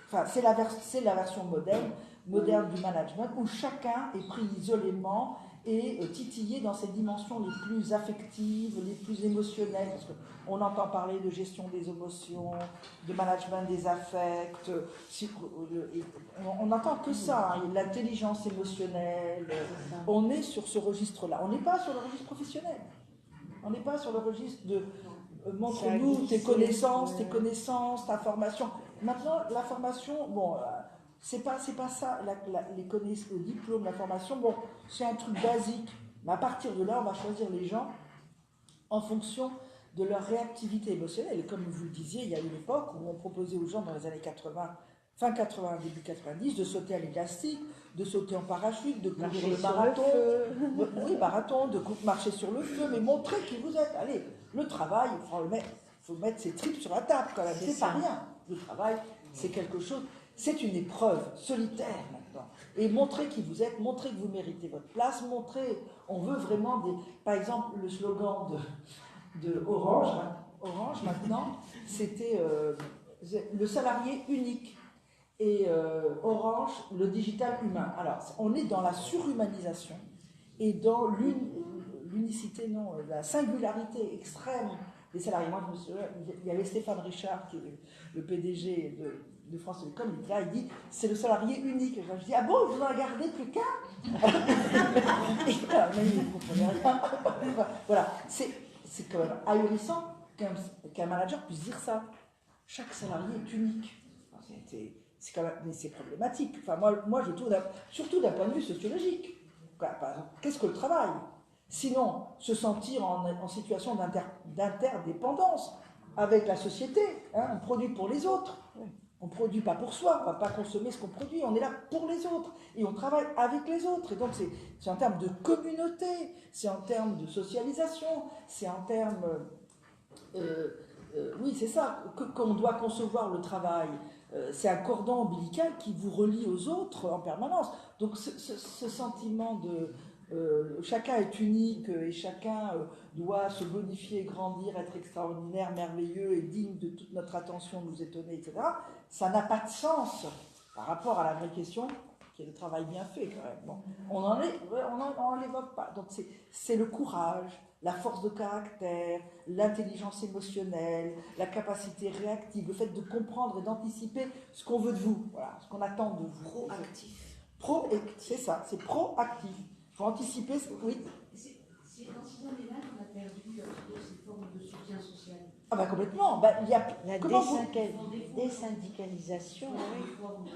enfin, c'est la version moderne du management, où chacun est pris isolément et titillé dans ses dimensions les plus affectives, les plus émotionnelles, parce qu'on entend parler de gestion des émotions, de management des affects, on n'entend que ça, hein, l'intelligence émotionnelle, on est sur ce registre-là, on n'est pas sur le registre professionnel, on n'est pas sur le registre de montre-nous tes connaissances, ta formation. Maintenant, la formation, bon, c'est pas ça, le diplôme, la formation, bon, c'est un truc basique. Mais à partir de là, on va choisir les gens en fonction de leur réactivité émotionnelle. Et comme vous le disiez, il y a une époque où on proposait aux gens dans les années 80, fin 80, début 90, de sauter à l'élastique, de sauter en parachute, de courir le marathon, de marcher sur le feu, mais montrer qui vous êtes. Allez, le travail, il faut mettre ses tripes sur la table quand même, c'est pas rien. Le travail, c'est quelque chose, c'est une épreuve solitaire maintenant. Et montrer qui vous êtes, montrer que vous méritez votre place, on veut vraiment par exemple, le slogan de Orange maintenant, c'était le salarié unique. Et Orange, le digital humain. Alors, on est dans la surhumanisation et dans l'unicité, non, la singularité extrême des salariés. Moi, je me souviens, il y avait Stéphane Richard, qui est le PDG de France Télécom, il est là, il dit, c'est le salarié unique. Et je dis, ah bon, vous en gardez plus qu'un? Et voilà, mais vous ne comprenez rien. Voilà, c'est quand même ahurissant qu'un manager puisse dire ça. Chaque salarié est unique. C'est quand même, mais c'est problématique. Enfin, moi, je trouve, surtout d'un point de vue sociologique. Qu'est-ce que le travail? Sinon, se sentir en situation d'interdépendance avec la société. Hein, on produit pour les autres. On ne produit pas pour soi. On ne va pas consommer ce qu'on produit. On est là pour les autres. Et on travaille avec les autres. Et donc, c'est en termes de communauté, c'est en termes de socialisation, c'est en termes... oui, c'est ça, qu'on doit concevoir le travail. C'est un cordon ombilical qui vous relie aux autres en permanence. Donc ce sentiment chacun est unique et chacun doit se bonifier, grandir, être extraordinaire, merveilleux et digne de toute notre attention, nous étonner, etc., ça n'a pas de sens par rapport à la vraie question qui est le travail bien fait quand même. Bon, on l'évoque pas. Donc c'est le courage, la force de caractère, l'intelligence émotionnelle, la capacité réactive, le fait de comprendre et d'anticiper ce qu'on veut de vous, voilà, ce qu'on attend de vous. Proactif. C'est ça, c'est proactif. Il faut anticiper, oui. C'est dans ces années-là qu'on a perdu ces formes de soutien social. Ah ben complètement. Ben, il y a, la désyndicalisation, oui. Des formes de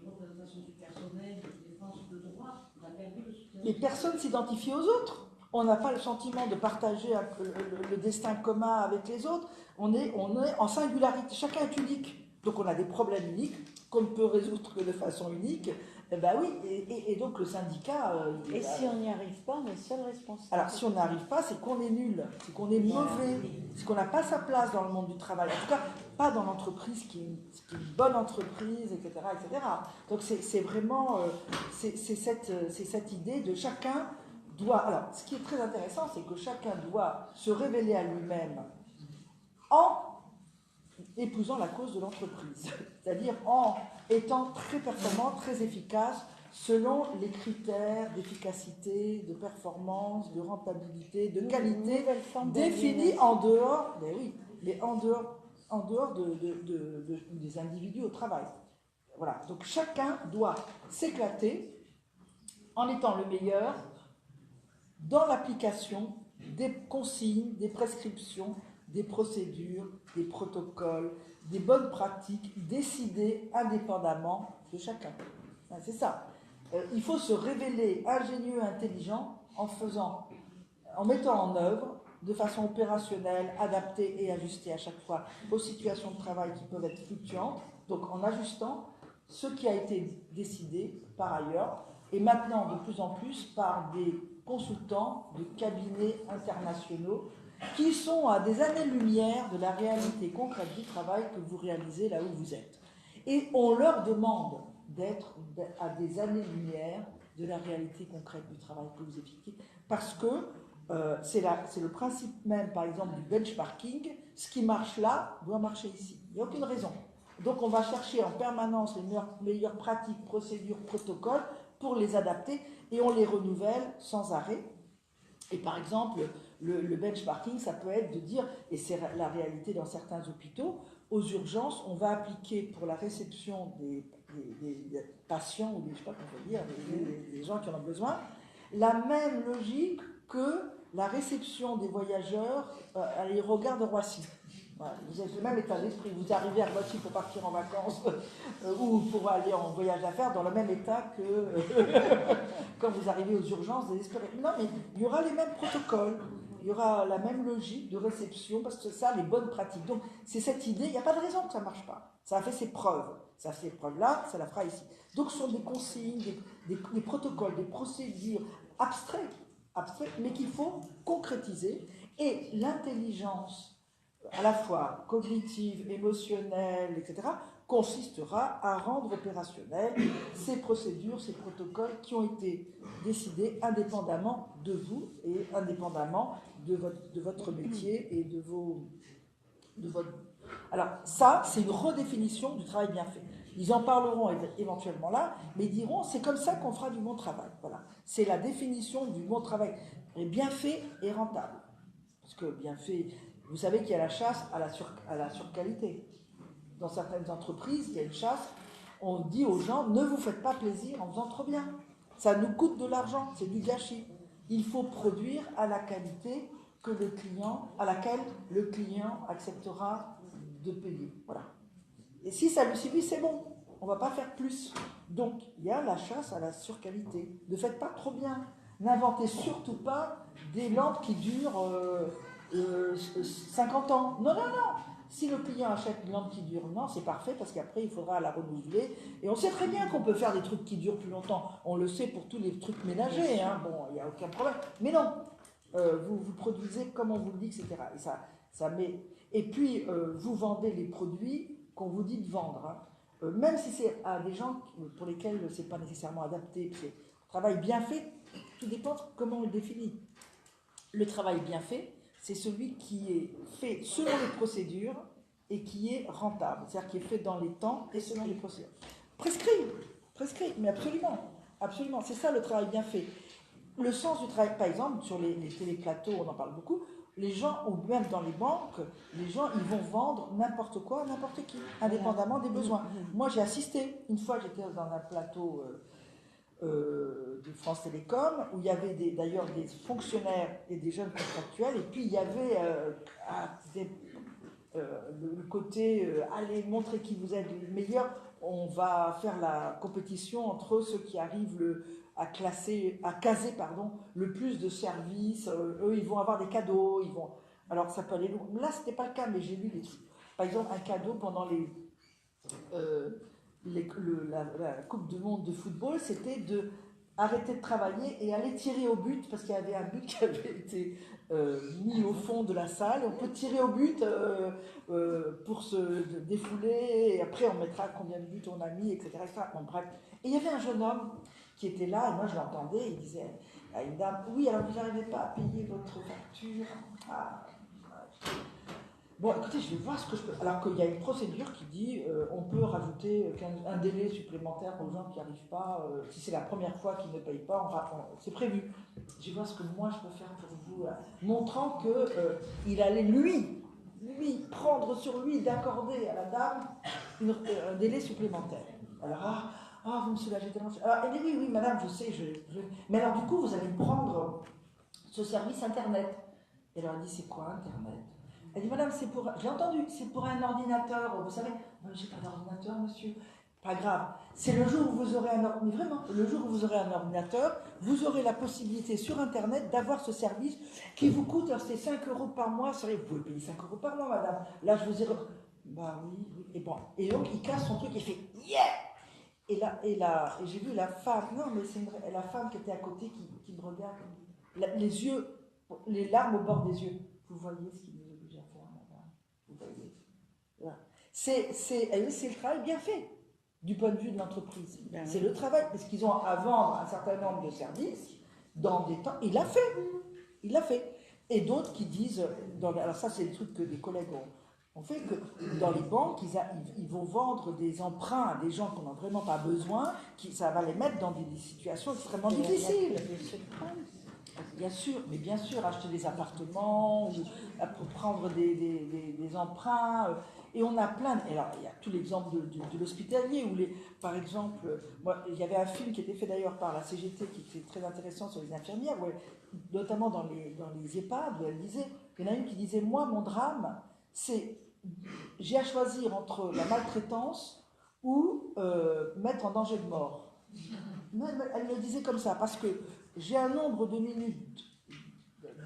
représentation du personnel, de défense de droit, on a perdu le soutien social. Mais personne ne s'identifie aux autres. On n'a pas le sentiment de partager le destin commun avec les autres. On est en singularité. Chacun est unique. Donc on a des problèmes uniques qu'on ne peut résoudre que de façon unique. Eh ben oui, et donc le syndicat... et si on n'y arrive pas, on est seul responsable. Alors si on n'y arrive pas, c'est qu'on est nul, c'est qu'on est mauvais, c'est qu'on n'a pas sa place dans le monde du travail. En tout cas, pas dans l'entreprise qui est une bonne entreprise, etc. etc. Donc c'est vraiment... c'est cette idée de chacun doit... Alors, ce qui est très intéressant, c'est que chacun doit se révéler à lui-même en épousant la cause de l'entreprise, c'est-à-dire en étant très performant, très efficace, selon les critères d'efficacité, de performance, de rentabilité, de qualité, définis en dehors, mais oui, mais en dehors des individus au travail. Voilà, donc chacun doit s'éclater en étant le meilleur dans l'application des consignes, des prescriptions, des procédures, des protocoles, des bonnes pratiques décidées indépendamment de chacun. C'est ça. Il faut se révéler ingénieux, intelligent en mettant en œuvre de façon opérationnelle, adaptée et ajustée à chaque fois aux situations de travail qui peuvent être fluctuantes, donc en ajustant ce qui a été décidé par ailleurs, et maintenant de plus en plus par des consultants de cabinets internationaux qui sont à des années-lumière de la réalité concrète du travail que vous réalisez là où vous êtes. Et on leur demande d'être à des années-lumière de la réalité concrète du travail que vous effectuez, parce que c'est le principe même, par exemple, du benchmarking. Ce qui marche là doit marcher ici. Il n'y a aucune raison. Donc on va chercher en permanence les meilleures pratiques, procédures, protocoles pour les adapter, et on les renouvelle sans arrêt. Et par exemple, le benchmarking, ça peut être de dire, et c'est la réalité dans certains hôpitaux, aux urgences, on va appliquer pour la réception des patients, ou je ne sais pas comment on peut dire, des gens qui en ont besoin, la même logique que la réception des voyageurs à l'aérogare de Roissy. Voilà, vous avez le même état d'esprit. Vous arrivez à Roissy pour partir en vacances ou pour aller en voyage d'affaires dans le même état que quand vous arrivez aux urgences désespérés. Non, mais il y aura les mêmes protocoles, il y aura la même logique de réception, parce que c'est ça, les bonnes pratiques. Donc, c'est cette idée, il n'y a pas de raison que ça ne marche pas. Ça a fait ses preuves. Ça a fait ses preuves là, ça la fera ici. Donc, ce sont des consignes, des protocoles, des procédures abstraites, mais qu'il faut concrétiser. Et l'intelligence, à la fois cognitive, émotionnelle, etc., consistera à rendre opérationnels ces procédures, ces protocoles qui ont été décidés indépendamment de vous et indépendamment de votre métier et de votre... Alors ça, c'est une redéfinition du travail bien fait. Ils en parleront éventuellement là, mais ils diront c'est comme ça qu'on fera du bon travail. Voilà, c'est la définition du bon travail, et bien fait et rentable. Parce que bien fait, vous savez qu'il y a la chasse à la surqualité. Dans certaines entreprises, il y a une chasse, on dit aux gens, ne vous faites pas plaisir en faisant trop bien. Ça nous coûte de l'argent, c'est du gâchis. Il faut produire à la qualité à laquelle le client acceptera de payer. Voilà. Et si ça lui suffit, c'est bon. On ne va pas faire plus. Donc, il y a la chasse à la surqualité. Ne faites pas trop bien. N'inventez surtout pas des lampes qui durent 50 ans. Non, non, non. Si le client achète une lampe qui dure, non, c'est parfait, parce qu'après, il faudra la renouveler. Et on sait très bien qu'on peut faire des trucs qui durent plus longtemps. On le sait pour tous les trucs ménagers. Hein. Bon, il n'y a aucun problème. Mais non, vous produisez comme on vous le dit, etc. Et ça met... Et puis, vous vendez les produits qu'on vous dit de vendre. Hein. Même si c'est à des gens pour lesquels ce n'est pas nécessairement adapté, c'est un travail bien fait, tout dépend de comment on le définit. Le travail bien fait, c'est celui qui est fait selon les procédures et qui est rentable, c'est-à-dire qui est fait dans les temps et selon les procédures. Prescrit, mais absolument, absolument, c'est ça le travail bien fait. Le sens du travail, par exemple, sur les téléplateaux, on en parle beaucoup, les gens, ou même dans les banques, les gens, ils vont vendre n'importe quoi, n'importe qui, indépendamment des besoins. Moi, j'ai assisté, une fois, j'étais dans un plateau de France Télécom, où il y avait d'ailleurs des fonctionnaires et des jeunes contractuels, et puis il y avait le côté allez montrer qui vous êtes le meilleur, on va faire la compétition entre ceux qui arrivent à caser le plus de services, eux ils vont avoir des cadeaux, alors ça peut aller loin. Là c'était pas le cas, mais j'ai vu des trucs. Par exemple un cadeau pendant la Coupe du Monde de football, c'était de arrêter de travailler et aller tirer au but, parce qu'il y avait un but qui avait été mis au fond de la salle. On peut tirer au but pour se défouler, et après on mettra combien de buts on a mis, etc. Bon, bref. Et il y avait un jeune homme qui était là, et moi je l'entendais, il disait à une dame, oui, alors vous n'arrivez pas à payer votre facture. Bon, écoutez, je vais voir ce que je peux... Alors qu'il y a une procédure qui dit on peut rajouter un délai supplémentaire aux gens qui n'arrivent pas, si c'est la première fois qu'ils ne payent pas, c'est prévu. Je vais voir ce que moi je peux faire pour vous, montrant qu'il allait lui, prendre sur lui d'accorder à la dame un délai supplémentaire. Alors, vous me soulagez tellement. Elle dit oui, madame, je sais, mais alors du coup, vous allez me prendre ce service Internet. Et alors elle dit, c'est quoi Internet? Elle dit, madame, j'ai entendu, c'est pour un ordinateur, vous savez. J'ai pas d'ordinateur, monsieur. Pas grave. C'est le jour où vous aurez mais vraiment, le jour où vous aurez un ordinateur, vous aurez la possibilité sur Internet d'avoir ce service qui vous coûte, alors c'est 5 € par mois. Vous pouvez payer 5 € par mois, madame. Là, je vous ai... Bah oui. Et bon. Et donc, il casse son truc et il fait, yeah! Et j'ai vu la femme, non, mais c'est vrai, la femme qui était à côté qui me regarde, les yeux, les larmes au bord des yeux. Vous voyez ce qu'il nous oblige à faire, madame. Vous voyez. Voilà. C'est le travail bien fait, du point de vue de l'entreprise. Ben c'est le travail, parce qu'ils ont à vendre un certain nombre de services dans des temps. Il l'a fait. Et d'autres qui disent, alors ça c'est le truc que les collègues ont fait, que dans les banques, ils vont vendre des emprunts à des gens qui n'en ont vraiment pas besoin, ça va les mettre dans des situations extrêmement difficiles. Bien sûr, acheter des appartements, ou prendre des emprunts. Et on a plein. Alors, il y a tout l'exemple de l'hospitalier, où par exemple, il y avait un film qui était fait d'ailleurs par la CGT qui était très intéressant sur les infirmières, notamment dans les EHPAD, où elle disait, il y en a une qui disait, moi, mon drame, j'ai à choisir entre la maltraitance ou mettre en danger de mort. Elle le disait comme ça, parce que j'ai un nombre de minutes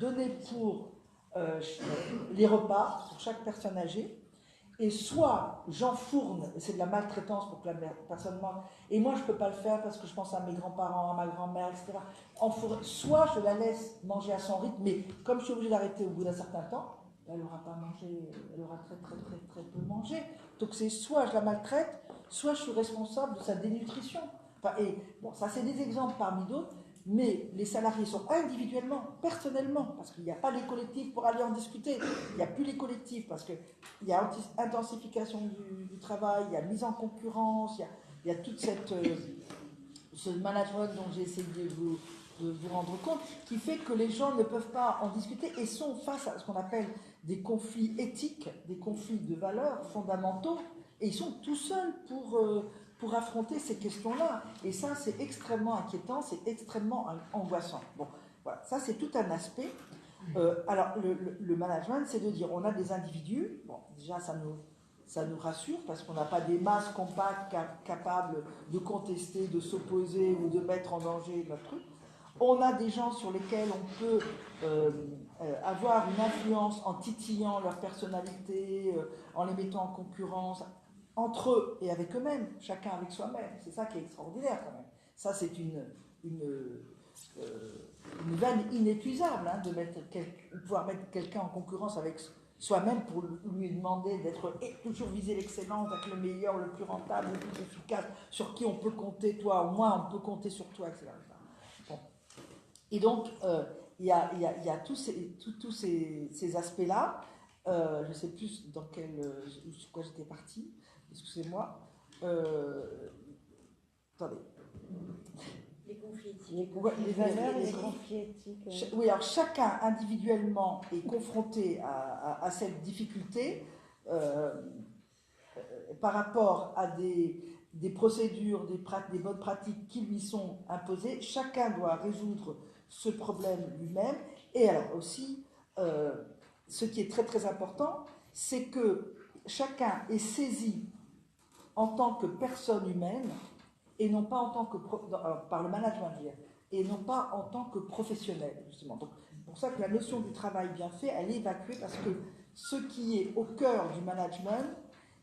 données pour les repas pour chaque personne âgée, et soit j'enfourne, c'est de la maltraitance pour que la personne mange, et moi je ne peux pas le faire parce que je pense à mes grands-parents, à ma grand-mère, etc. Soit je la laisse manger à son rythme, mais comme je suis obligée d'arrêter au bout d'un certain temps, elle n'aura pas mangé, elle aura très peu mangé. Donc c'est soit je la maltraite, soit je suis responsable de sa dénutrition. Ça c'est des exemples parmi d'autres, mais les salariés sont individuellement, personnellement, parce qu'il n'y a pas les collectifs pour aller en discuter, il n'y a plus les collectifs, parce qu'il y a intensification du travail, il y a mise en concurrence, il y a toute ce management dont j'ai essayé de vous rendre compte, qui fait que les gens ne peuvent pas en discuter et sont face à ce qu'on appelle des conflits éthiques, des conflits de valeurs fondamentaux, et ils sont tout seuls pour affronter ces questions-là. Et ça, c'est extrêmement inquiétant, c'est extrêmement angoissant. Bon, voilà, ça c'est tout un aspect. Alors, le management, c'est de dire, on a des individus, bon, déjà ça nous rassure, parce qu'on n'a pas des masses compactes capables de contester, de s'opposer ou de mettre en danger notre truc. On a des gens sur lesquels on peut avoir une influence en titillant leur personnalité, en les mettant en concurrence, entre eux et avec eux-mêmes, chacun avec soi-même. C'est ça qui est extraordinaire quand même. Ça, c'est une veine inépuisable, hein, de pouvoir mettre quelqu'un en concurrence avec soi-même pour lui demander d'être toujours viser l'excellence, d'être le meilleur, le plus rentable, le plus efficace, sur qui on peut compter, toi ou moi, on peut compter sur toi, etc. Bon. Et donc, il y a tous ces aspects-là. Je ne sais plus dans sur quoi j'étais partie. Excusez-moi. Attendez. Les conflits éthiques. Les valeurs et les conflits éthiques. Oui, alors chacun individuellement est confronté à cette difficulté par rapport à des procédures, des bonnes pratiques qui lui sont imposées. Chacun doit résoudre ce problème lui-même. Et alors aussi, ce qui est très très important, c'est que chacun est saisi en tant que personne humaine et non pas en tant que par le management, je veux dire, et non pas en tant que professionnel, justement. Donc, c'est pour ça que la notion du travail bien fait, elle est évacuée, parce que ce qui est au cœur du management,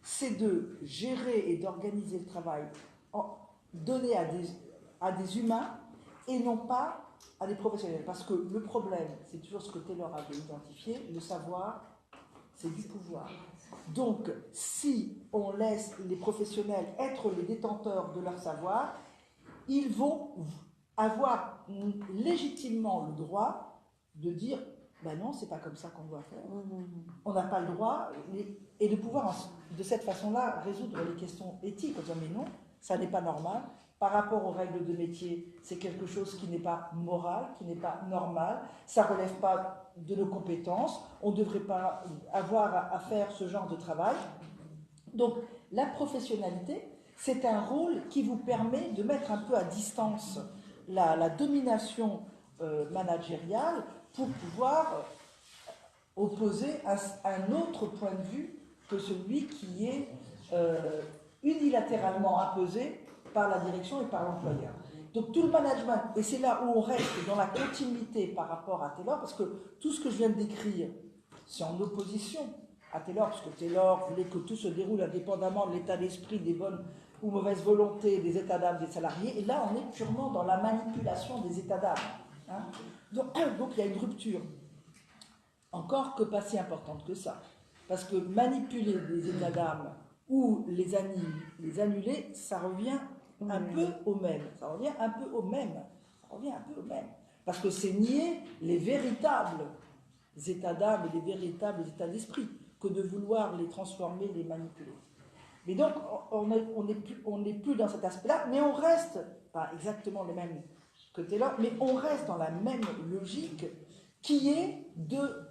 c'est de gérer et d'organiser le travail donné à des humains et non pas à des professionnels. Parce que le problème, c'est toujours ce que Taylor avait identifié, le savoir, c'est du pouvoir. Donc, si on laisse les professionnels être les détenteurs de leur savoir, ils vont avoir légitimement le droit de dire ben non, c'est pas comme ça qu'on doit faire. On n'a pas le droit, et de pouvoir de cette façon-là résoudre les questions éthiques, en disant mais non, ça n'est pas normal. Par rapport aux règles de métier, c'est quelque chose qui n'est pas moral, qui n'est pas normal, ça ne relève pas de nos compétences, on ne devrait pas avoir à faire ce genre de travail. Donc la professionnalité, c'est un rôle qui vous permet de mettre un peu à distance la domination managériale pour pouvoir opposer un autre point de vue que celui qui est unilatéralement imposé par la direction et par l'employeur. Donc tout le management, et c'est là où on reste dans la continuité par rapport à Taylor, parce que tout ce que je viens de décrire, c'est en opposition à Taylor, parce que Taylor voulait que tout se déroule indépendamment de l'état d'esprit, des bonnes ou mauvaises volontés, des états d'âme des salariés, et là on est purement dans la manipulation des états d'âme. Hein. Donc il y a une rupture, encore que pas si importante que ça, parce que manipuler des états d'âme ou les annuler, ça revient un peu au même. Ça revient un peu au même. Parce que c'est nier les véritables états d'âme et les véritables états d'esprit que de vouloir les transformer, les manipuler. Mais donc, on n'est plus dans cet aspect-là, mais on reste, pas exactement le même que Taylor, mais on reste dans la même logique qui est de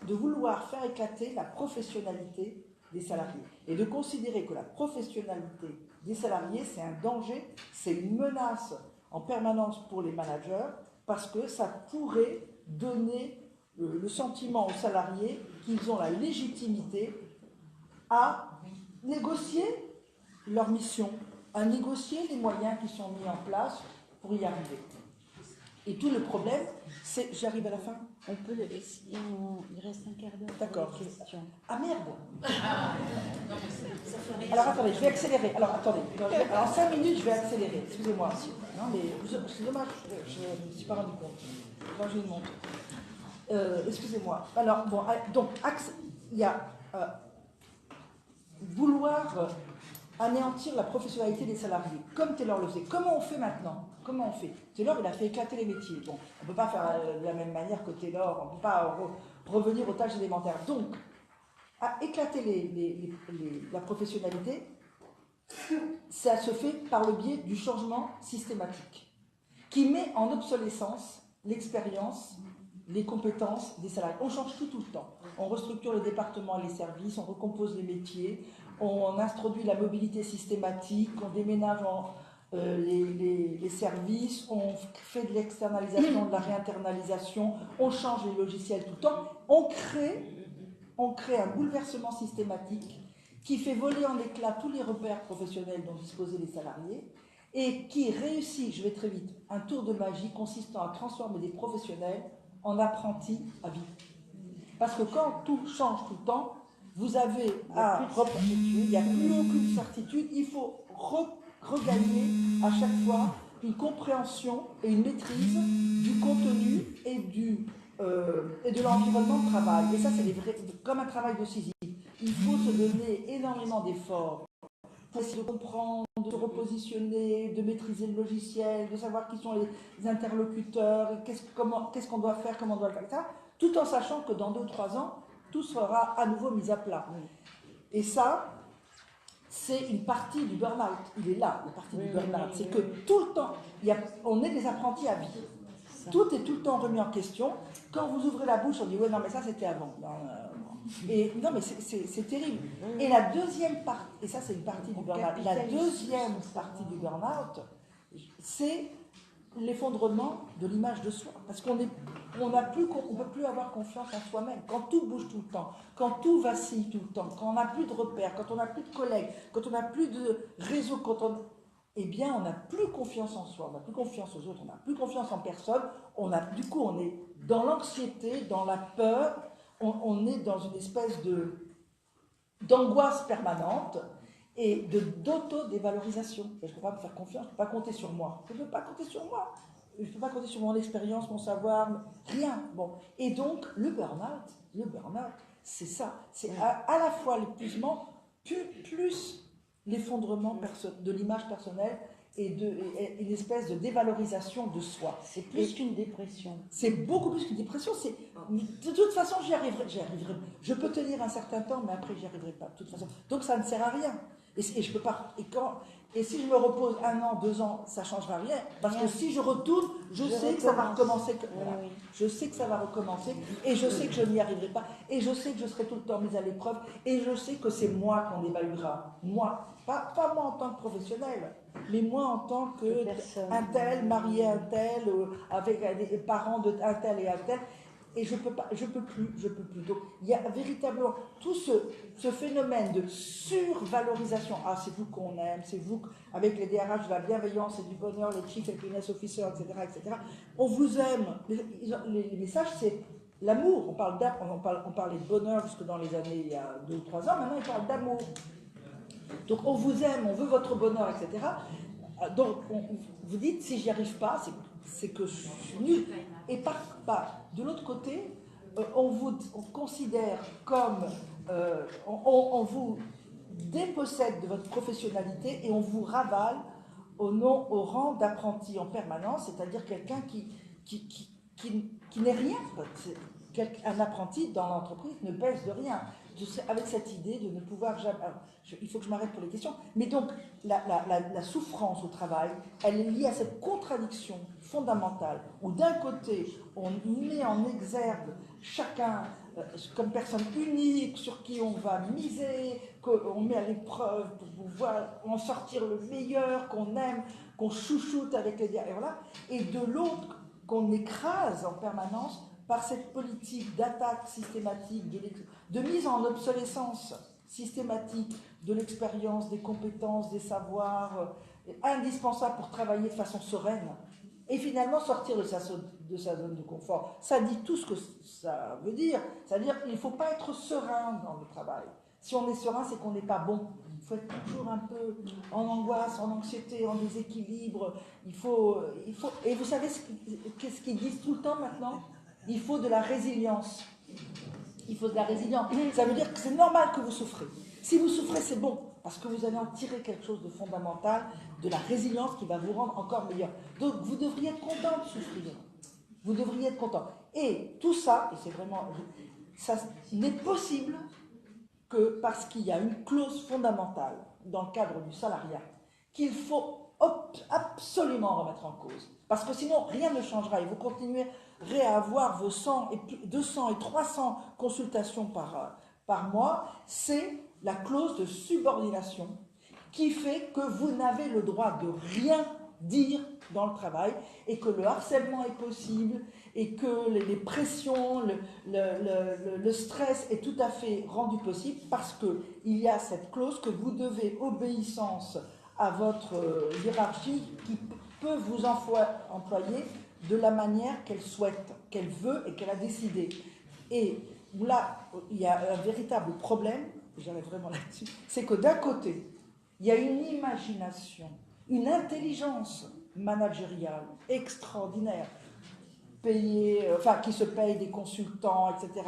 vouloir faire éclater la professionnalité des salariés et de considérer que la professionnalité des salariés, c'est un danger, c'est une menace en permanence pour les managers, parce que ça pourrait donner le sentiment aux salariés qu'ils ont la légitimité à négocier leur mission, à négocier les moyens qui sont mis en place pour y arriver. Et tout le problème, c'est... J'arrive à la fin. On peut le laisser, il reste un quart d'heure. D'accord. Ah merde. Ça Alors attendez, je vais accélérer. Alors attendez, alors 5 minutes, je vais accélérer. Excusez-moi. Non mais c'est dommage, je ne me suis pas rendu compte. Moi j'ai une montre. Excusez-moi. Alors bon, donc il y a vouloir anéantir la professionnalité des salariés, comme Taylor le faisait. Comment on fait maintenant? Comment on fait? Taylor, il a fait éclater les métiers. Bon, on ne peut pas faire de la même manière que Taylor, on ne peut pas revenir aux tâches élémentaires. Donc, à éclater la professionnalité, ça se fait par le biais du changement systématique, qui met en obsolescence l'expérience, les compétences des salariés. On change tout le temps. On restructure les départements et les services, on recompose les métiers, on introduit la mobilité systématique, on déménage les services, on fait de l'externalisation, de la réinternalisation, on change les logiciels tout le temps. On crée un bouleversement systématique qui fait voler en éclats tous les repères professionnels dont disposaient les salariés et qui réussit, je vais très vite, un tour de magie consistant à transformer des professionnels en apprentis à vie. Parce que quand tout change tout le temps, vous avez il n'y a plus aucune certitude, il faut regagner à chaque fois une compréhension et une maîtrise du contenu et de l'environnement de travail. Et ça, c'est comme un travail de Sisyphe. Il faut se donner énormément d'efforts pour essayer de comprendre de se repositionner, de maîtriser le logiciel, de savoir qui sont les interlocuteurs, qu'est-ce qu'on doit faire, comment on doit le faire, etc. Tout en sachant que dans 2 ou 3 ans, tout sera à nouveau mis à plat. Et ça, c'est une partie du burn-out. Il est là, la partie du burn-out. C'est que tout le temps, on est des apprentis à vie. Tout est tout le temps remis en question. Quand vous ouvrez la bouche, on dit « ouais, non, mais ça, c'était avant ». Et non, mais c'est terrible. Et la deuxième partie, et ça, c'est une partie du burn-out, la deuxième partie du burn-out, c'est l'effondrement de l'image de soi. Parce qu'on ne peut plus avoir confiance en soi-même. Quand tout bouge tout le temps, quand tout vacille tout le temps, quand on n'a plus de repères, quand on n'a plus de collègues, quand on n'a plus de réseau, eh bien, on n'a plus confiance en soi, on n'a plus confiance aux autres, on n'a plus confiance en personne. Du coup, on est dans l'anxiété, dans la peur, on est dans une espèce d'angoisse permanente et d'auto-dévalorisation. Je ne peux pas me faire confiance, je ne peux pas compter sur moi. Je ne peux pas compter sur moi. Je ne peux pas compter sur mon expérience, mon savoir, rien. Bon. Et donc, le burn-out, c'est ça. C'est à la fois l'épuisement, plus l'effondrement de l'image personnelle et une espèce de dévalorisation de soi. C'est plus qu'une dépression. C'est beaucoup plus qu'une dépression. De toute façon, j'y arriverai. Je peux tenir un certain temps, mais après, j'y arriverai pas. De toute façon. Donc, ça ne sert à rien. Et je peux pas. Et si je me repose 1 an, 2 ans, ça ne changera rien. Parce que si je retourne, je sais que ça va recommencer. Voilà. Je sais que ça va recommencer. Et je sais que je n'y arriverai pas. Et je sais que je serai tout le temps mise à l'épreuve. Et je sais que c'est moi qu'on évaluera. Moi. Pas moi en tant que professionnel, mais moi en tant qu'un tel, marié à un tel, avec des parents d'un tel et un tel. Et je peux plus. Donc, il y a véritablement tout ce phénomène de survalorisation. Ah, c'est vous qu'on aime, c'est vous, avec les DRH de la bienveillance et du bonheur, les Chief Happiness Officers, etc. On vous aime. Les messages, c'est l'amour. On parlait de bonheur jusque dans les années, il y a 2 ou 3 ans. Maintenant, ils parlent d'amour. Donc, on vous aime, on veut votre bonheur, etc. Donc, vous dites, si j'y arrive pas, c'est que je suis nulle. Et de l'autre côté, on considère comme... on vous dépossède de votre professionnalité et on vous ravale au rang d'apprenti en permanence, c'est-à-dire quelqu'un qui n'est rien. Un apprenti dans l'entreprise ne pèse de rien. Avec cette idée de ne pouvoir jamais... il faut que je m'arrête pour les questions. Mais donc, la souffrance au travail, elle est liée à cette contradiction fondamentale où d'un côté, on met en exergue chacun comme personne unique sur qui on va miser, qu'on met à l'épreuve pour pouvoir en sortir le meilleur, qu'on aime, qu'on chouchoute avec les derrière là, et de l'autre, qu'on écrase en permanence par cette politique d'attaque systématique, de mise en obsolescence systématique de l'expérience, des compétences, des savoirs indispensables pour travailler de façon sereine et finalement sortir de sa zone de confort. Ça dit tout ce que ça veut dire. C'est-à-dire qu'il ne faut pas être serein dans le travail. Si on est serein, c'est qu'on n'est pas bon. Il faut être toujours un peu en angoisse, en anxiété, en déséquilibre. Et vous savez ce qu'ils disent tout le temps maintenant ? Il faut de la résilience. Il faut de la résilience. Ça veut dire que c'est normal que vous souffrez. Si vous souffrez, c'est bon, parce que vous allez en tirer quelque chose de fondamental, de la résilience qui va vous rendre encore meilleur. Donc, vous devriez être content de souffrir. Vous devriez être content. Et tout ça, et c'est vraiment... ça n'est possible que parce qu'il y a une clause fondamentale dans le cadre du salariat qu'il faut absolument remettre en cause. Parce que sinon, rien ne changera et vous continuerez à avoir vos 200 et 300 consultations par mois. C'est la clause de subordination qui fait que vous n'avez le droit de rien dire dans le travail et que le harcèlement est possible et que les pressions, le stress est tout à fait rendu possible parce qu'il y a cette clause que vous devez obéissance à votre hiérarchie qui peut vous employer de la manière qu'elle souhaite, qu'elle veut et qu'elle a décidé. Et là, il y a un véritable problème, j'arrive vraiment là-dessus, c'est que d'un côté, il y a une imagination, une intelligence managériale extraordinaire. qui se payent des consultants, etc.,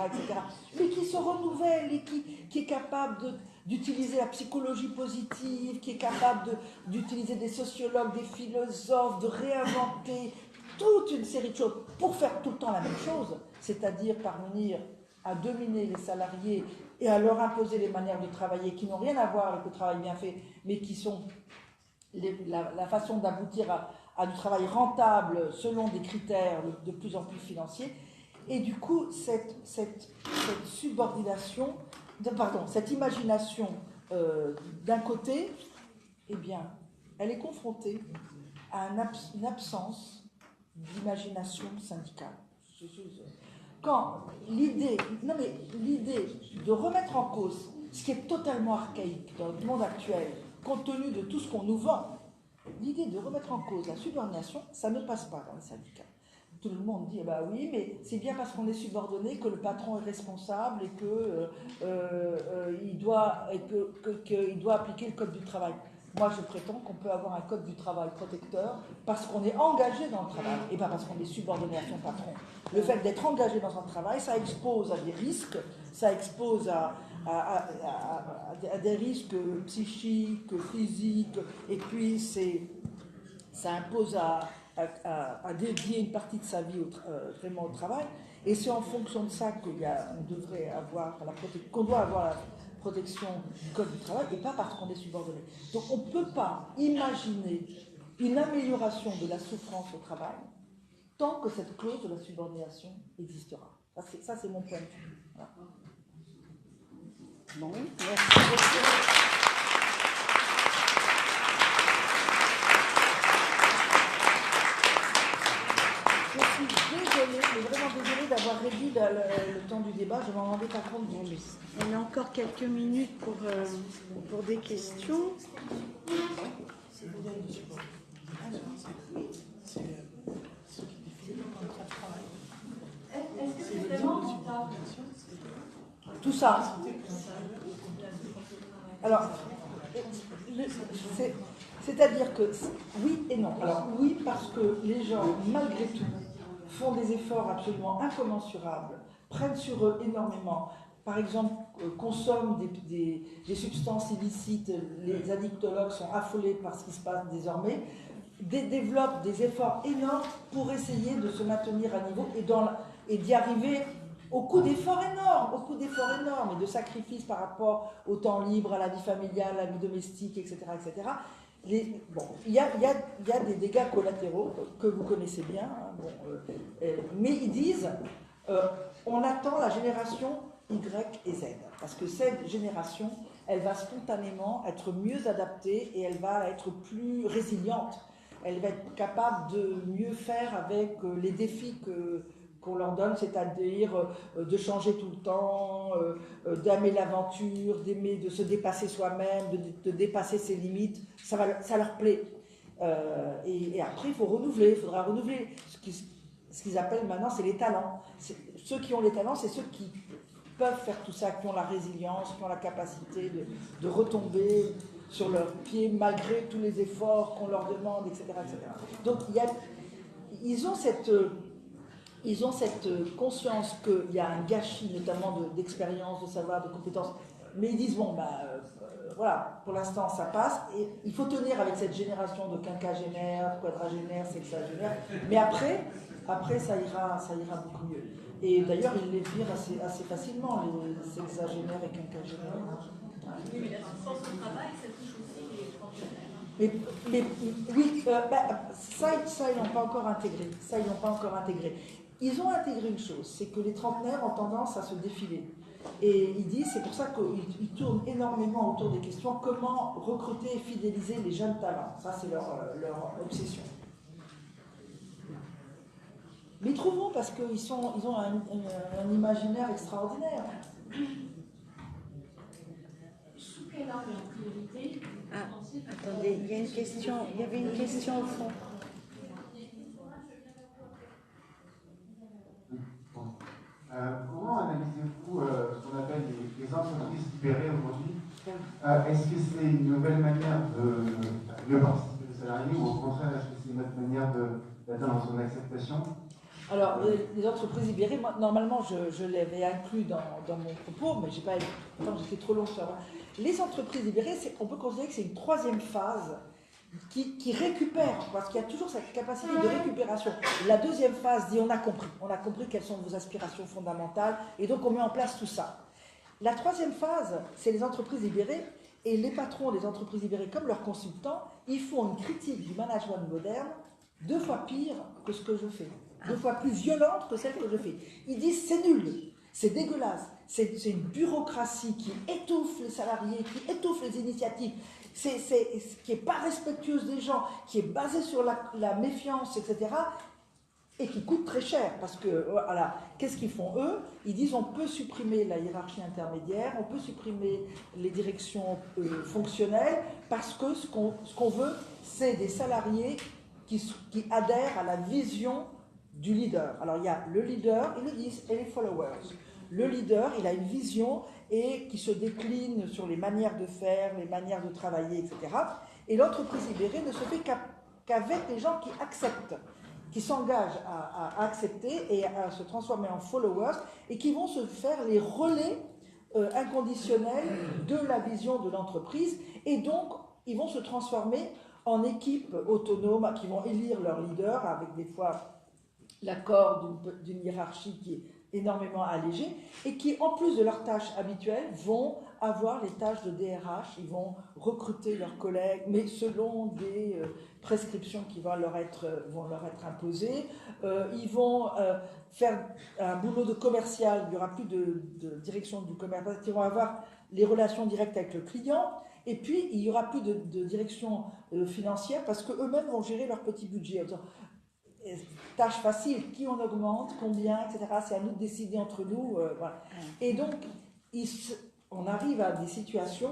mais qui se renouvelle et qui est capable d'utiliser la psychologie positive, qui est capable d'utiliser des sociologues, des philosophes, de réinventer toute une série de choses pour faire tout le temps la même chose, c'est-à-dire parvenir à dominer les salariés et à leur imposer les manières de travailler qui n'ont rien à voir avec le travail bien fait, mais qui sont la façon d'aboutir à du travail rentable selon des critères de plus en plus financiers. Et du coup, cette subordination, cette imagination d'un côté, eh bien, elle est confrontée à une absence d'imagination syndicale. Quand l'idée de remettre en cause ce qui est totalement archaïque dans le monde actuel, compte tenu de tout ce qu'on nous vend, l'idée de remettre en cause la subordination, ça ne passe pas dans les syndicats. Tout le monde dit, bah oui, mais c'est bien parce qu'on est subordonné que le patron est responsable et qu'il doit appliquer le code du travail. Moi, je prétends qu'on peut avoir un code du travail protecteur parce qu'on est engagé dans le travail et pas parce qu'on est subordonné à son patron. Le fait d'être engagé dans un travail, ça expose à des risques, ça expose à des risques psychiques, physiques, et puis ça impose à dédier une partie de sa vie vraiment au travail. Et c'est en fonction de ça qu'on doit avoir la protection du code du travail et pas parce qu'on est subordonné. Donc on ne peut pas imaginer une amélioration de la souffrance au travail tant que cette clause de la subordination existera. Ça c'est mon point de vue. Voilà. Bon, merci beaucoup. Je suis désolée, mais vraiment désolée d'avoir réduit le temps du débat, je m'en rendais pas compte. On a encore quelques minutes pour des questions. Est-ce que c'est vraiment rentable? Tout ça. Alors, c'est-à-dire que oui et non. Alors oui, parce que les gens, malgré tout, font des efforts absolument incommensurables, prennent sur eux énormément. Par exemple, consomment des substances illicites, les addictologues sont affolés par ce qui se passe désormais, développent des efforts énormes pour essayer de se maintenir à niveau et d'y arriver au coût d'efforts énormes et de sacrifices par rapport au temps libre, à la vie familiale, à la vie domestique, etc. etc. Il y a des dégâts collatéraux que vous connaissez bien, hein, mais ils disent on attend la génération Y et Z, parce que cette génération, elle va spontanément être mieux adaptée et elle va être plus résiliente. Elle va être capable de mieux faire avec les défis qu'on leur donne, c'est-à-dire de changer tout le temps, d'aimer l'aventure, d'aimer de se dépasser soi-même, de dépasser ses limites. Ça leur plaît. Et après, il faudra renouveler. Ce qu'ils appellent maintenant, c'est les talents. Ceux qui ont les talents, c'est ceux qui peuvent faire tout ça, qui ont la résilience, qui ont la capacité de retomber sur leurs pieds malgré tous les efforts qu'on leur demande, etc. etc. Donc, ils ont cette conscience qu'il y a un gâchis, notamment d'expérience, de savoir, de compétences, mais ils disent, voilà, pour l'instant ça passe, et il faut tenir avec cette génération de quinquagénaires, quadragénaires, sexagénaires, mais après ça ira beaucoup mieux. Et d'ailleurs, ils les virent assez facilement, les sexagénaires et quinquagénaires. Oui, mais la souffrance au travail, ça touche aussi les trentenaires. Mais oui, ça ils n'ont pas encore intégré. Ils ont intégré une chose, c'est que les trentenaires ont tendance à se défiler. Et ils disent, c'est pour ça qu'ils tournent énormément autour des questions, comment recruter et fidéliser les jeunes talents. Ça, c'est leur obsession. Mais ils trouveront parce qu'ils ont un imaginaire extraordinaire. Sous quel angle en priorité? Attendez, il y avait une question au fond. Comment analysez-vous ce qu'on appelle les entreprises libérées aujourd'hui? Est-ce que c'est une nouvelle manière de participer aux salariés ou au contraire, est-ce que c'est une autre manière d'atteindre son acceptation? Alors, les entreprises libérées, moi, normalement, je l'avais inclus dans mon propos, mais j'ai pas, j'étais trop long sur ça. Les entreprises libérées, on peut considérer que c'est une troisième phase qui récupère, parce qu'il y a toujours cette capacité de récupération. La deuxième phase dit on a compris quelles sont vos aspirations fondamentales, et donc on met en place tout ça. La troisième phase, c'est les entreprises libérées, et les patrons des entreprises libérées, comme leurs consultants, ils font une critique du management moderne 2 fois pire que ce que je fais, 2 fois plus violente que celle que je fais. Ils disent c'est nul, c'est dégueulasse, c'est une bureaucratie qui étouffe les salariés, qui étouffe les initiatives, qui n'est pas respectueuse des gens, qui est basée sur la méfiance, etc., et qui coûte très cher, parce que, voilà, qu'est-ce qu'ils font eux? Ils disent on peut supprimer la hiérarchie intermédiaire, on peut supprimer les directions fonctionnelles, parce que ce qu'on veut, c'est des salariés qui adhèrent à la vision du leader. Alors il y a le leader, ils le disent, et les followers. Le leader, il a une vision et qui se décline sur les manières de faire, les manières de travailler, etc. Et l'entreprise libérée ne se fait qu'avec les gens qui acceptent, qui s'engagent à accepter et à se transformer en followers et qui vont se faire les relais inconditionnels de la vision de l'entreprise. Et donc, ils vont se transformer en équipes autonomes qui vont élire leur leader avec des fois l'accord d'une hiérarchie qui est énormément allégée et qui, en plus de leurs tâches habituelles, vont avoir les tâches de DRH, ils vont recruter leurs collègues, mais selon des prescriptions qui vont leur être imposées. Ils vont faire un boulot de commercial, il n'y aura plus de direction du commerce, ils vont avoir les relations directes avec le client, et puis il n'y aura plus de direction financière parce qu'eux-mêmes vont gérer leur petit budget. Tâche facile, qui on augmente, combien, etc. C'est à nous de décider entre nous. Voilà. Et donc, on arrive à des situations,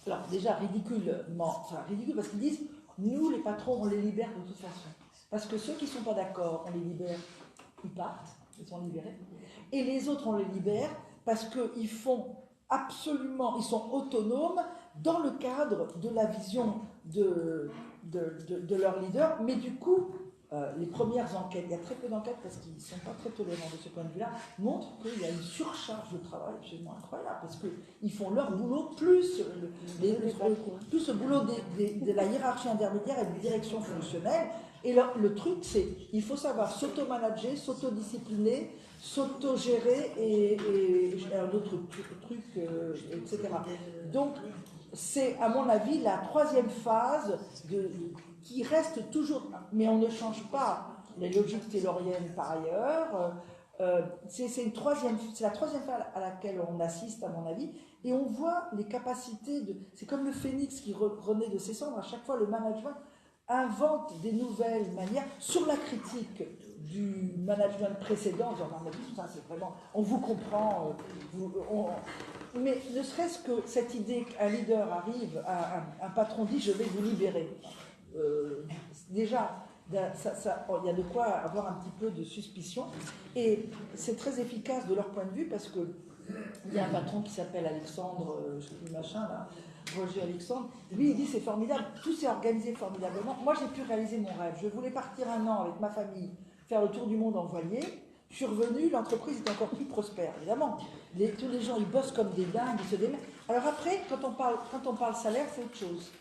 alors déjà ridiculement, ridicule parce qu'ils disent, nous les patrons, on les libère de toute façon. Parce que ceux qui ne sont pas d'accord, on les libère, ils partent, ils sont libérés. Et les autres, on les libère parce qu'ils font absolument, ils sont autonomes dans le cadre de la vision de leur leader, mais du coup, les premières enquêtes, il y a très peu d'enquêtes parce qu'ils ne sont pas très tolérants de ce point de vue-là, montrent qu'il y a une surcharge de travail absolument incroyable parce qu'ils font leur boulot plus le boulot de la hiérarchie intermédiaire et de direction fonctionnelle. Et le truc, c'est qu'il faut savoir s'auto-manager, s'auto-discipliner, s'auto-gérer et un autre truc, etc. Donc, c'est, à mon avis, la troisième phase qui reste toujours, mais on ne change pas les logiques tayloriennes par ailleurs. C'est la troisième phase à laquelle on assiste, à mon avis, et on voit les capacités c'est comme le phénix qui renaît de ses cendres. À chaque fois, le management invente des nouvelles manières sur la critique du management précédent. Ça, c'est vraiment, on vous comprend, mais ne serait-ce que cette idée qu'un leader arrive, un patron dit je vais vous libérer. Déjà, il y a de quoi avoir un petit peu de suspicion et c'est très efficace de leur point de vue parce que il y a un patron qui s'appelle Alexandre, je sais plus machin là, Roger Alexandre, lui il dit c'est formidable, tout s'est organisé formidablement. Moi j'ai pu réaliser mon rêve, je voulais partir 1 an avec ma famille, faire le tour du monde en voilier. Je suis revenu, l'entreprise est encore plus prospère, évidemment. Tous les gens, ils bossent comme des dingues, ils se démènent. Alors après, quand on parle salaire, c'est autre chose.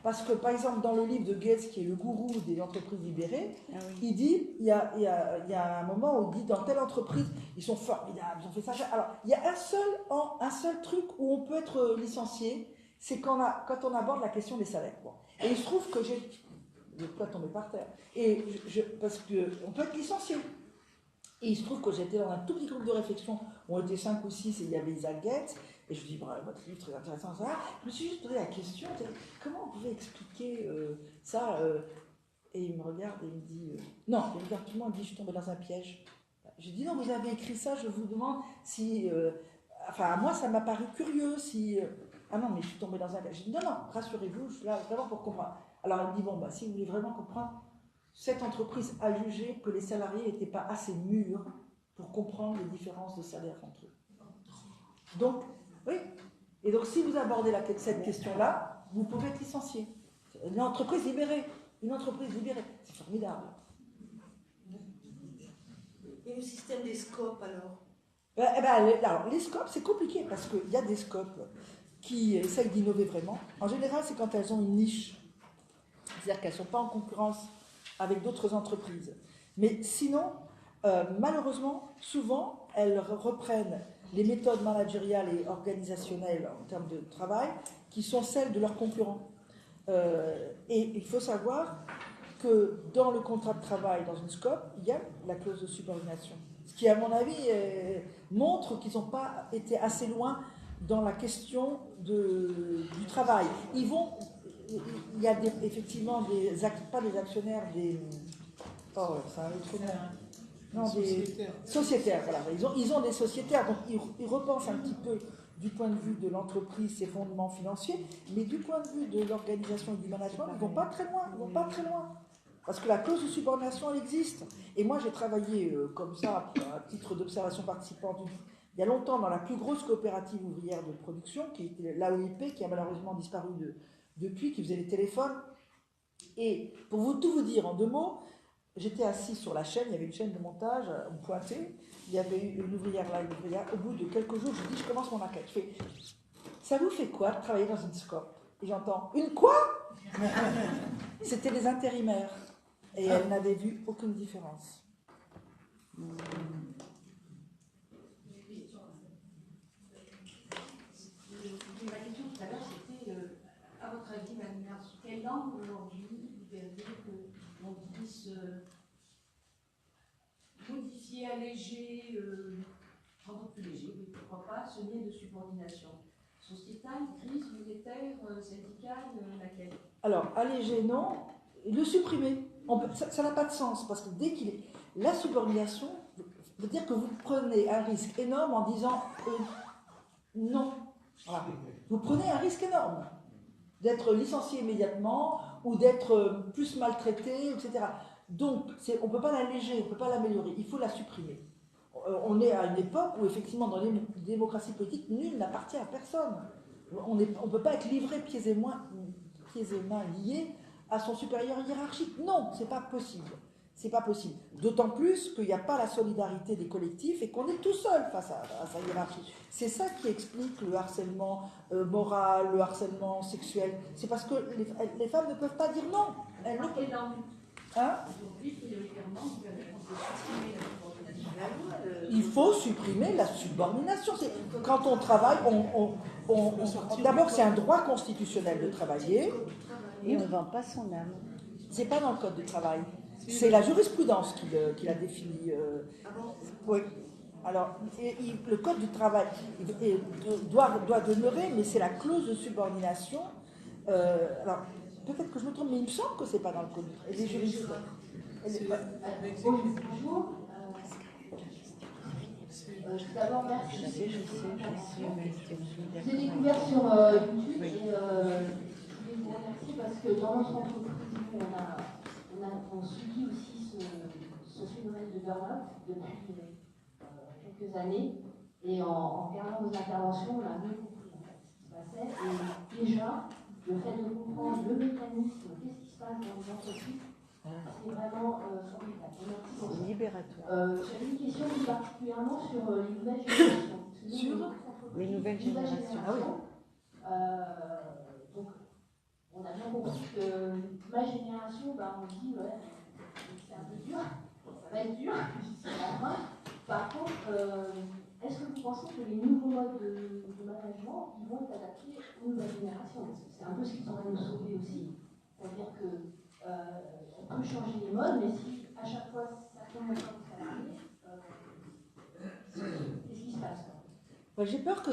Parce que, par exemple, dans le livre de Gates, qui est le gourou des entreprises libérées, il dit, il y a un moment où il dit, dans telle entreprise, ils sont formidables, ils ont fait ça. Alors, il y a un seul truc où on peut être licencié, c'est quand on aborde la question des salaires. Bon. Et il se trouve que j'ai de quoi tomber par terre. Et parce qu'on peut être licencié. Et il se trouve que j'étais dans un tout petit groupe de réflexion, où on était 5 ou 6 et il y avait Isaac Gates, et je me dis, votre livre très intéressant, ça. Je me suis juste posé la question, comment on pouvait expliquer ça et il me regarde et il me dit, non, il regarde tout le monde, il me dit, je suis tombée dans un piège. J'ai dit, non, vous avez écrit ça, je vous demande si, enfin, moi, ça m'a paru curieux, si, ah non, mais je suis tombée dans un piège. J'ai dit, non, rassurez-vous, je suis là vraiment pour comprendre. Alors, il me dit, bon, si vous voulez vraiment comprendre, cette entreprise a jugé que les salariés n'étaient pas assez mûrs pour comprendre les différences de salaire entre eux. Donc, oui. Et donc, si vous abordez cette question-là, vous pouvez être licencié. Une entreprise libérée, c'est formidable. Et le système des scopes alors? Alors, les scopes, c'est compliqué parce qu'il y a des scopes qui essayent d'innover vraiment. En général, c'est quand elles ont une niche. C'est-à-dire qu'elles ne sont pas en concurrence avec d'autres entreprises. Mais sinon, malheureusement, souvent, elles reprennent les méthodes managériales et organisationnelles en termes de travail qui sont celles de leurs concurrents. Et il faut savoir que dans le contrat de travail, dans une scope, il y a la clause de subordination. Ce qui, à mon avis, montre qu'ils n'ont pas été assez loin dans la question du travail. Il y a effectivement pas des actionnaires, oh, c'est un autre nom. Non, des sociétaires. Voilà. Ils ont des sociétaires, donc ils repensent un petit peu du point de vue de l'entreprise, ses fondements financiers, mais du point de vue de l'organisation et du management, ils ne vont pas très loin. Ils vont pas très loin. Parce que la clause de subordination, elle existe. Et moi, j'ai travaillé comme ça, à titre d'observation participante, il y a longtemps, dans la plus grosse coopérative ouvrière de production, qui était l'AOIP, qui a malheureusement disparu depuis, qui faisait les téléphones. Et pour tout vous dire en 2 mots, j'étais assis sur la chaîne, il y avait une chaîne de montage, on pointait, il y avait une ouvrière là, une ouvrière. Au bout de quelques jours, je dis, je commence mon enquête. Je fais, ça vous fait quoi de travailler dans une scope? Et j'entends, une quoi? C'était les intérimaires. Et elle n'avait vu aucune différence. Ma question tout à l'heure, c'était, à votre avis, Madame, sous quel angle aujourd'hui vous verriez qu'on puisse modifier, alléger, rendre plus léger, oui, pourquoi pas, ce lien de subordination sociétale, crise, monétaire, syndicale, laquelle? Alors, alléger, non. Le supprimer, ça n'a pas de sens, parce que dès qu'il est... La subordination veut dire que vous prenez un risque énorme en disant non. Voilà. Vous prenez un risque énorme d'être licencié immédiatement ou d'être plus maltraité, etc. Donc, on ne peut pas l'alléger, on ne peut pas l'améliorer, il faut la supprimer. On est à une époque où, effectivement, dans les démocraties politiques, nul n'appartient à personne. On ne peut pas être livré pieds et mains liés à son supérieur hiérarchique. Non, c'est pas possible. C'est pas possible. D'autant plus qu'il n'y a pas la solidarité des collectifs et qu'on est tout seul face à sa hiérarchie. C'est ça qui explique le harcèlement moral, le harcèlement sexuel. C'est parce que les femmes ne peuvent pas dire non. Elles ne peuvent pas. Hein? Aujourd'hui, prioritairement, vous avez supprimer la subordination. Il faut supprimer la subordination. Quand on travaille, d'abord c'est un droit constitutionnel de travailler. Et on ne vend pas son âme. C'est pas dans le code du travail. C'est la jurisprudence qui l'a défini. Oui. Alors, le code du travail doit demeurer, mais c'est la clause de subordination. Alors, peut-être que je me trompe, mais il me semble que c'est pas dans le code du travail. Les juristes. Bonjour. D'abord, merci. J'ai découvert sur YouTube et je voulais vous remercier parce que dans notre entreprise, on subit aussi ce phénomène de burn-out depuis quelques années. Et en regardant vos interventions, on a mieux compris en fait, ce qui se passait. Et déjà, le fait de comprendre le mécanisme, qu'est-ce qui se passe dans les entreprises, c'est vraiment formidable. Merci pour ça. Libératoire. J'avais une question plus particulièrement sur les nouvelles générations. Sur les nouvelles générations. Ah oui. Donc, on a bien compris que ma génération, on dit, ouais, c'est un peu dur, ça va être dur, jusqu'à la fin. Par contre, est-ce que vous pensez que les nouveaux modes de management ils vont être adaptés aux nouvelles générations? Parce que c'est un peu ce qui pourrait nous sauver aussi. C'est-à-dire qu'on peut changer les modes, mais si à chaque fois ça tombe comme salarié, qu'est-ce qui se passe? J'ai peur que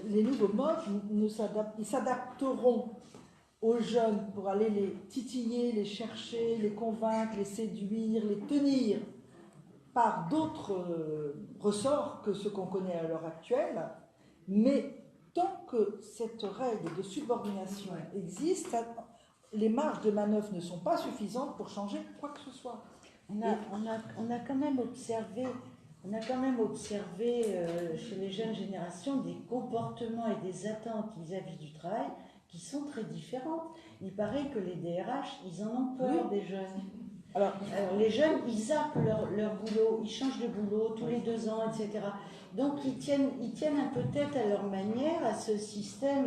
les nouveaux modes s'adapteront aux jeunes pour aller les titiller, les chercher, les convaincre, les séduire, les tenir par d'autres ressorts que ceux qu'on connaît à l'heure actuelle. Mais tant que cette règle de subordination existe, les marges de manœuvre ne sont pas suffisantes pour changer quoi que ce soit. On a quand même observé chez les jeunes générations des comportements et des attentes vis-à-vis du travail qui sont très différentes. Il paraît que les DRH, ils en ont peur des jeunes. Alors, les jeunes, ils zappent leur boulot, ils changent de boulot tous les 2 ans, etc. Donc ils tiennent un peu tête à leur manière à ce système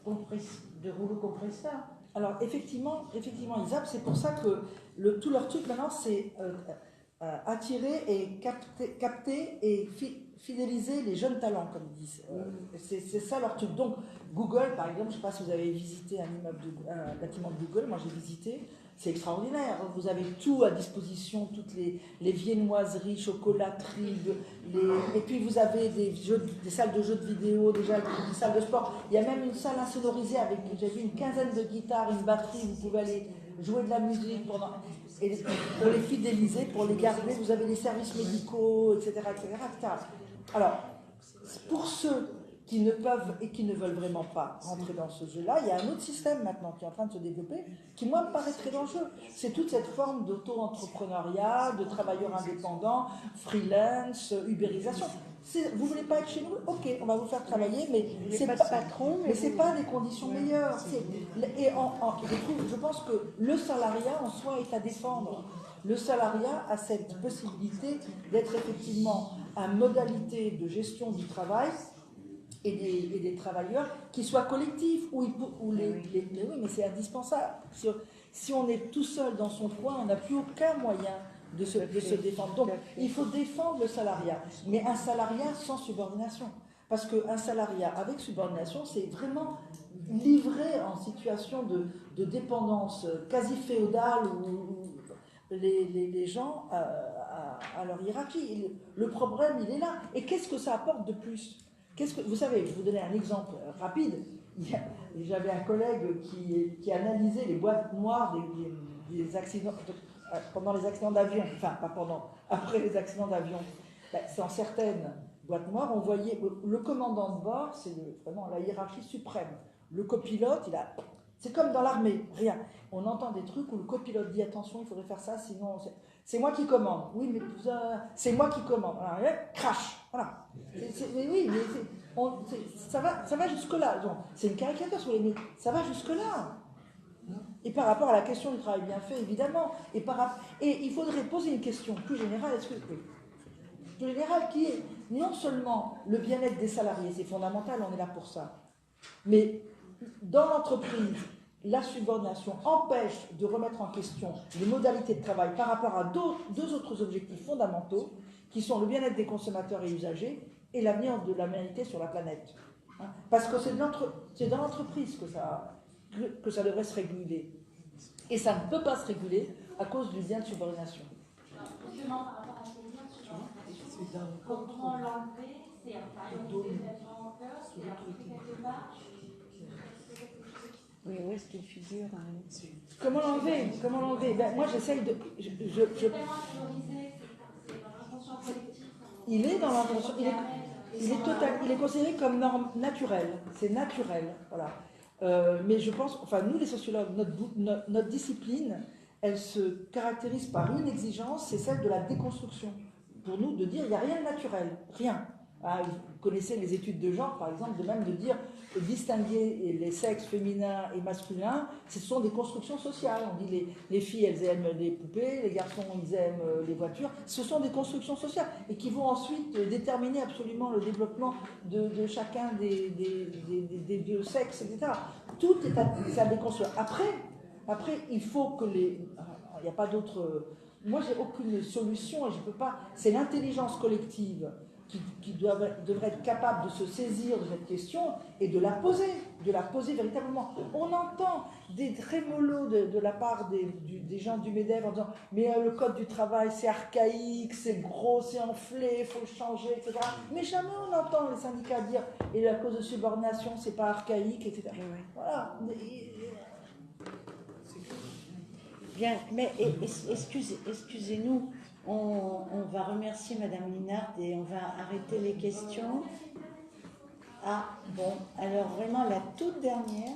de rouleau compresseur. alors effectivement, ils zappent. C'est pour ça que tout leur truc maintenant, c'est attirer et capter et fidéliser les jeunes talents, comme ils disent. C'est ça leur truc. Donc Google, par exemple, je ne sais pas si vous avez visité un bâtiment de Google, moi j'ai visité. C'est extraordinaire. Vous avez tout à disposition, toutes les viennoiseries, chocolateries, et puis vous avez des salles de jeux de vidéo, des salles de sport. Il y a même une salle insonorisée avec, j'ai vu, une quinzaine de guitares, une batterie. Vous pouvez aller jouer de la musique pour les fidéliser, pour les garder. Vous avez des services médicaux, etc., etc. Alors, pour ceux qui ne peuvent et qui ne veulent vraiment pas rentrer dans ce jeu-là, il y a un autre système maintenant qui est en train de se développer, qui moi me paraît très dangereux. C'est toute cette forme d'auto-entrepreneuriat, de travailleurs indépendants, freelance, ubérisation. Vous voulez pas être chez nous? Ok, on va vous faire travailler, mais c'est pas patron, mais c'est pas des conditions meilleures. Je pense que le salariat en soi est à défendre. Le salariat a cette possibilité d'être effectivement une modalité de gestion du travail et des travailleurs qui soient collectifs, oui, mais c'est indispensable. Si on est tout seul dans son coin, on n'a plus aucun moyen de se défendre. Donc, il faut défendre le salariat, mais un salariat sans subordination. Parce qu'un salariat avec subordination, c'est vraiment livré en situation de dépendance quasi féodale où les gens à leur hiérarchie. Le problème, il est là. Et qu'est-ce que ça apporte de plus? Vous savez, je vais vous donner un exemple rapide. J'avais un collègue qui analysait les boîtes noires des accidents, pendant les accidents d'avion, enfin pas pendant, après les accidents d'avion. Dans certaines boîtes noires, on voyait le commandant de bord, c'est vraiment la hiérarchie suprême. Le copilote, c'est comme dans l'armée, rien. On entend des trucs où le copilote dit attention, il faudrait faire ça, sinon c'est moi qui commande. Oui, mais c'est moi qui commande. Alors, crash, voilà. Ça va jusque-là. C'est une caricature, mais ça va jusque-là. Et par rapport à la question du travail bien fait, évidemment. Et il faudrait poser une question plus générale. Plus générale qui est non seulement le bien-être des salariés, c'est fondamental, on est là pour ça. Mais dans l'entreprise, la subordination empêche de remettre en question les modalités de travail par rapport à deux autres objectifs fondamentaux, qui sont le bien-être des consommateurs et usagers et l'avenir de l'humanité sur la planète. Parce que c'est dans l'entreprise que ça devrait se réguler. Et ça ne peut pas se réguler à cause du lien de subordination. Justement, par rapport à ce lien de subordination, comment l'enlever? C'est par exemple des vêtements en cœur, c'est un truc quelque part. Oui, où est-ce qu'il figure? Comment l'enlever? Moi, j'essaye de... Il est dans l'intention. Il est considéré comme norme naturelle. C'est naturel. Voilà. Mais je pense... Enfin, nous, les sociologues, notre discipline, elle se caractérise par une exigence, c'est celle de la déconstruction. Pour nous, de dire, il n'y a rien de naturel. Rien. Vous connaissez les études de genre, par exemple, de dire distinguer les sexes féminins et masculins, ce sont des constructions sociales. On dit les filles, elles aiment les poupées, les garçons, ils aiment les voitures. Ce sont des constructions sociales et qui vont ensuite déterminer absolument le développement de chacun des deux sexes, etc. Tout est à déconstruire. Après, il faut que il n'y a pas d'autre... Moi, j'ai aucune solution et je ne peux pas... C'est l'intelligence collective qui devrait être capable de se saisir de cette question et de la poser véritablement. On entend des trémolos de la part des gens du MEDEF en disant « mais le code du travail, c'est archaïque, c'est gros, c'est enflé, il faut le changer, etc. » Mais jamais on entend les syndicats dire « et la cause de subordination, c'est pas archaïque, etc. » Voilà. Bien, mais excusez-nous, on va remercier Madame Linhart et on va arrêter les questions. Ah, bon, alors vraiment la toute dernière.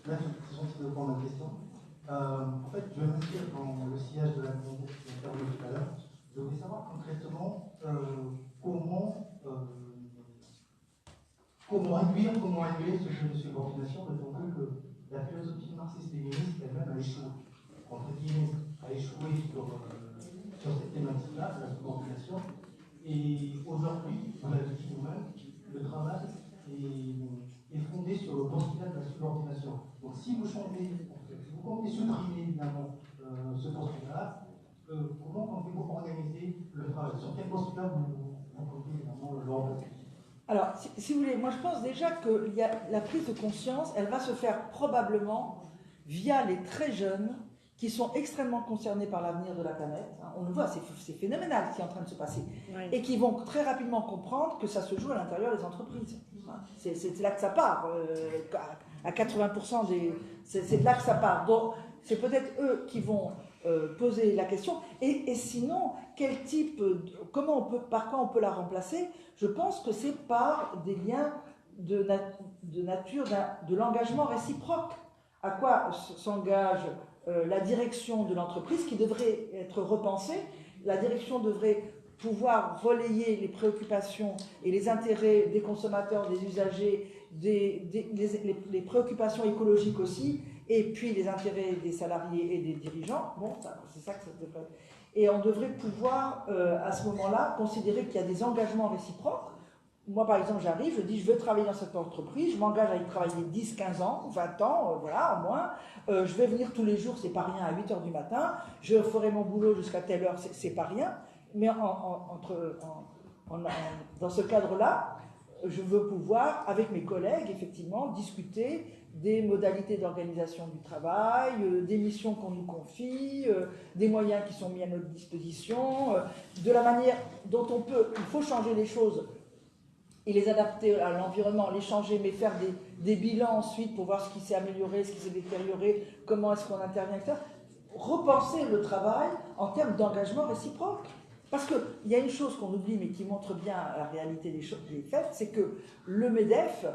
Merci, c'est gentil de prendre ma question. En fait, je vais m'inscrire dans le sillage de la demande qui a perdu tout à l'heure. Je voulais savoir concrètement comment annuler ce jeu de subordination, d'autant que la philosophie marxiste-léniniste elle-même a échoué. entre guillemets, a échoué sur cette thématique-là, la subordination. Et aujourd'hui, on l'a dit nous-mêmes, le travail est fondé sur le postulat de la subordination. Donc si vous changez, si vous comptez supprimer évidemment ce postulat, comment comptez-vous organiser le travail? Sur quel postulat vous comptez évidemment l'ordre? Alors, si vous voulez, moi je pense déjà que la prise de conscience, elle va se faire probablement via les très jeunes qui sont extrêmement concernés par l'avenir de la planète. On le voit, c'est phénoménal ce qui est en train de se passer. Oui. Et qui vont très rapidement comprendre que ça se joue à l'intérieur des entreprises. C'est là que ça part. À 80%, c'est de là que ça part. Donc, c'est peut-être eux qui vont poser la question. Et sinon, quel type, par quoi on peut la remplacer? Je pense que c'est par des liens de nature, de l'engagement réciproque. À quoi s'engage la direction de l'entreprise qui devrait être repensée? La direction devrait pouvoir relayer les préoccupations et les intérêts des consommateurs, des usagers, les préoccupations écologiques aussi, et puis les intérêts des salariés et des dirigeants. Bon, c'est ça que ça devrait être. Et on devrait pouvoir, à ce moment-là, considérer qu'il y a des engagements réciproques. Moi, par exemple, j'arrive, je dis, je veux travailler dans cette entreprise, je m'engage à y travailler 10, 15 ans, 20 ans, voilà, au moins. Je vais venir tous les jours, c'est pas rien, à 8 h du matin. Je ferai mon boulot jusqu'à telle heure, c'est pas rien. Mais dans ce cadre-là, je veux pouvoir, avec mes collègues, effectivement, discuter des modalités d'organisation du travail, des missions qu'on nous confie, des moyens qui sont mis à notre disposition, de la manière dont il faut changer les choses et les adapter à l'environnement, les changer, mais faire des bilans ensuite pour voir ce qui s'est amélioré, ce qui s'est détérioré, comment est-ce qu'on intervient, etc. Repenser le travail en termes d'engagement réciproque. Parce qu'il y a une chose qu'on oublie, mais qui montre bien la réalité des faits, c'est que le MEDEF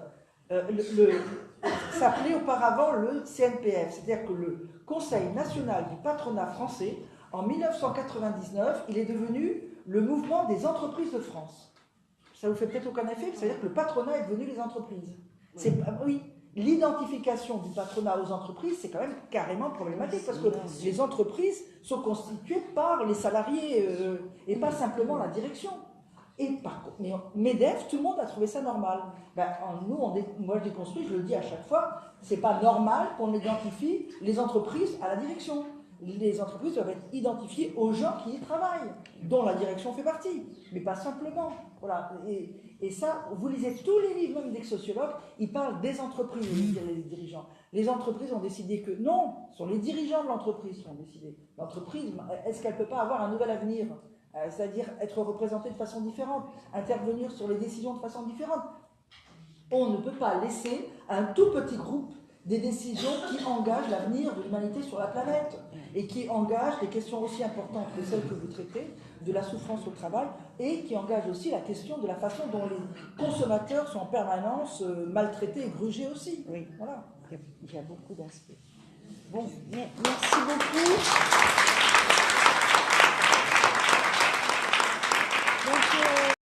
s'appelait auparavant le CNPF, c'est-à-dire que le Conseil national du patronat français, en 1999, il est devenu le mouvement des entreprises de France. Ça vous fait peut-être aucun effet, c'est-à-dire que le patronat est devenu les entreprises. Oui, l'identification du patronat aux entreprises, c'est quand même carrément problématique, parce que les entreprises sont constituées par les salariés et pas simplement la direction. Et par contre, mais MEDEF, tout le monde a trouvé ça normal. Moi je déconstruis, je le dis à chaque fois, c'est pas normal qu'on identifie les entreprises à la direction. Les entreprises doivent être identifiées aux gens qui y travaillent, dont la direction fait partie, mais pas simplement. Voilà. Et ça, vous lisez tous les livres, même des sociologues, ils parlent des entreprises, les dirigeants. Les entreprises ont décidé que non, ce sont les dirigeants de l'entreprise qui ont décidé. L'entreprise, est-ce qu'elle ne peut pas avoir un nouvel avenir? C'est-à-dire être représentée de façon différente, intervenir sur les décisions de façon différente. On ne peut pas laisser un tout petit groupe des décisions qui engagent l'avenir de l'humanité sur la planète et qui engagent des questions aussi importantes que celles que vous traitez, de la souffrance au travail, et qui engagent aussi la question de la façon dont les consommateurs sont en permanence maltraités et grugés aussi. Oui, voilà. Il y a beaucoup d'aspects. Bon, merci.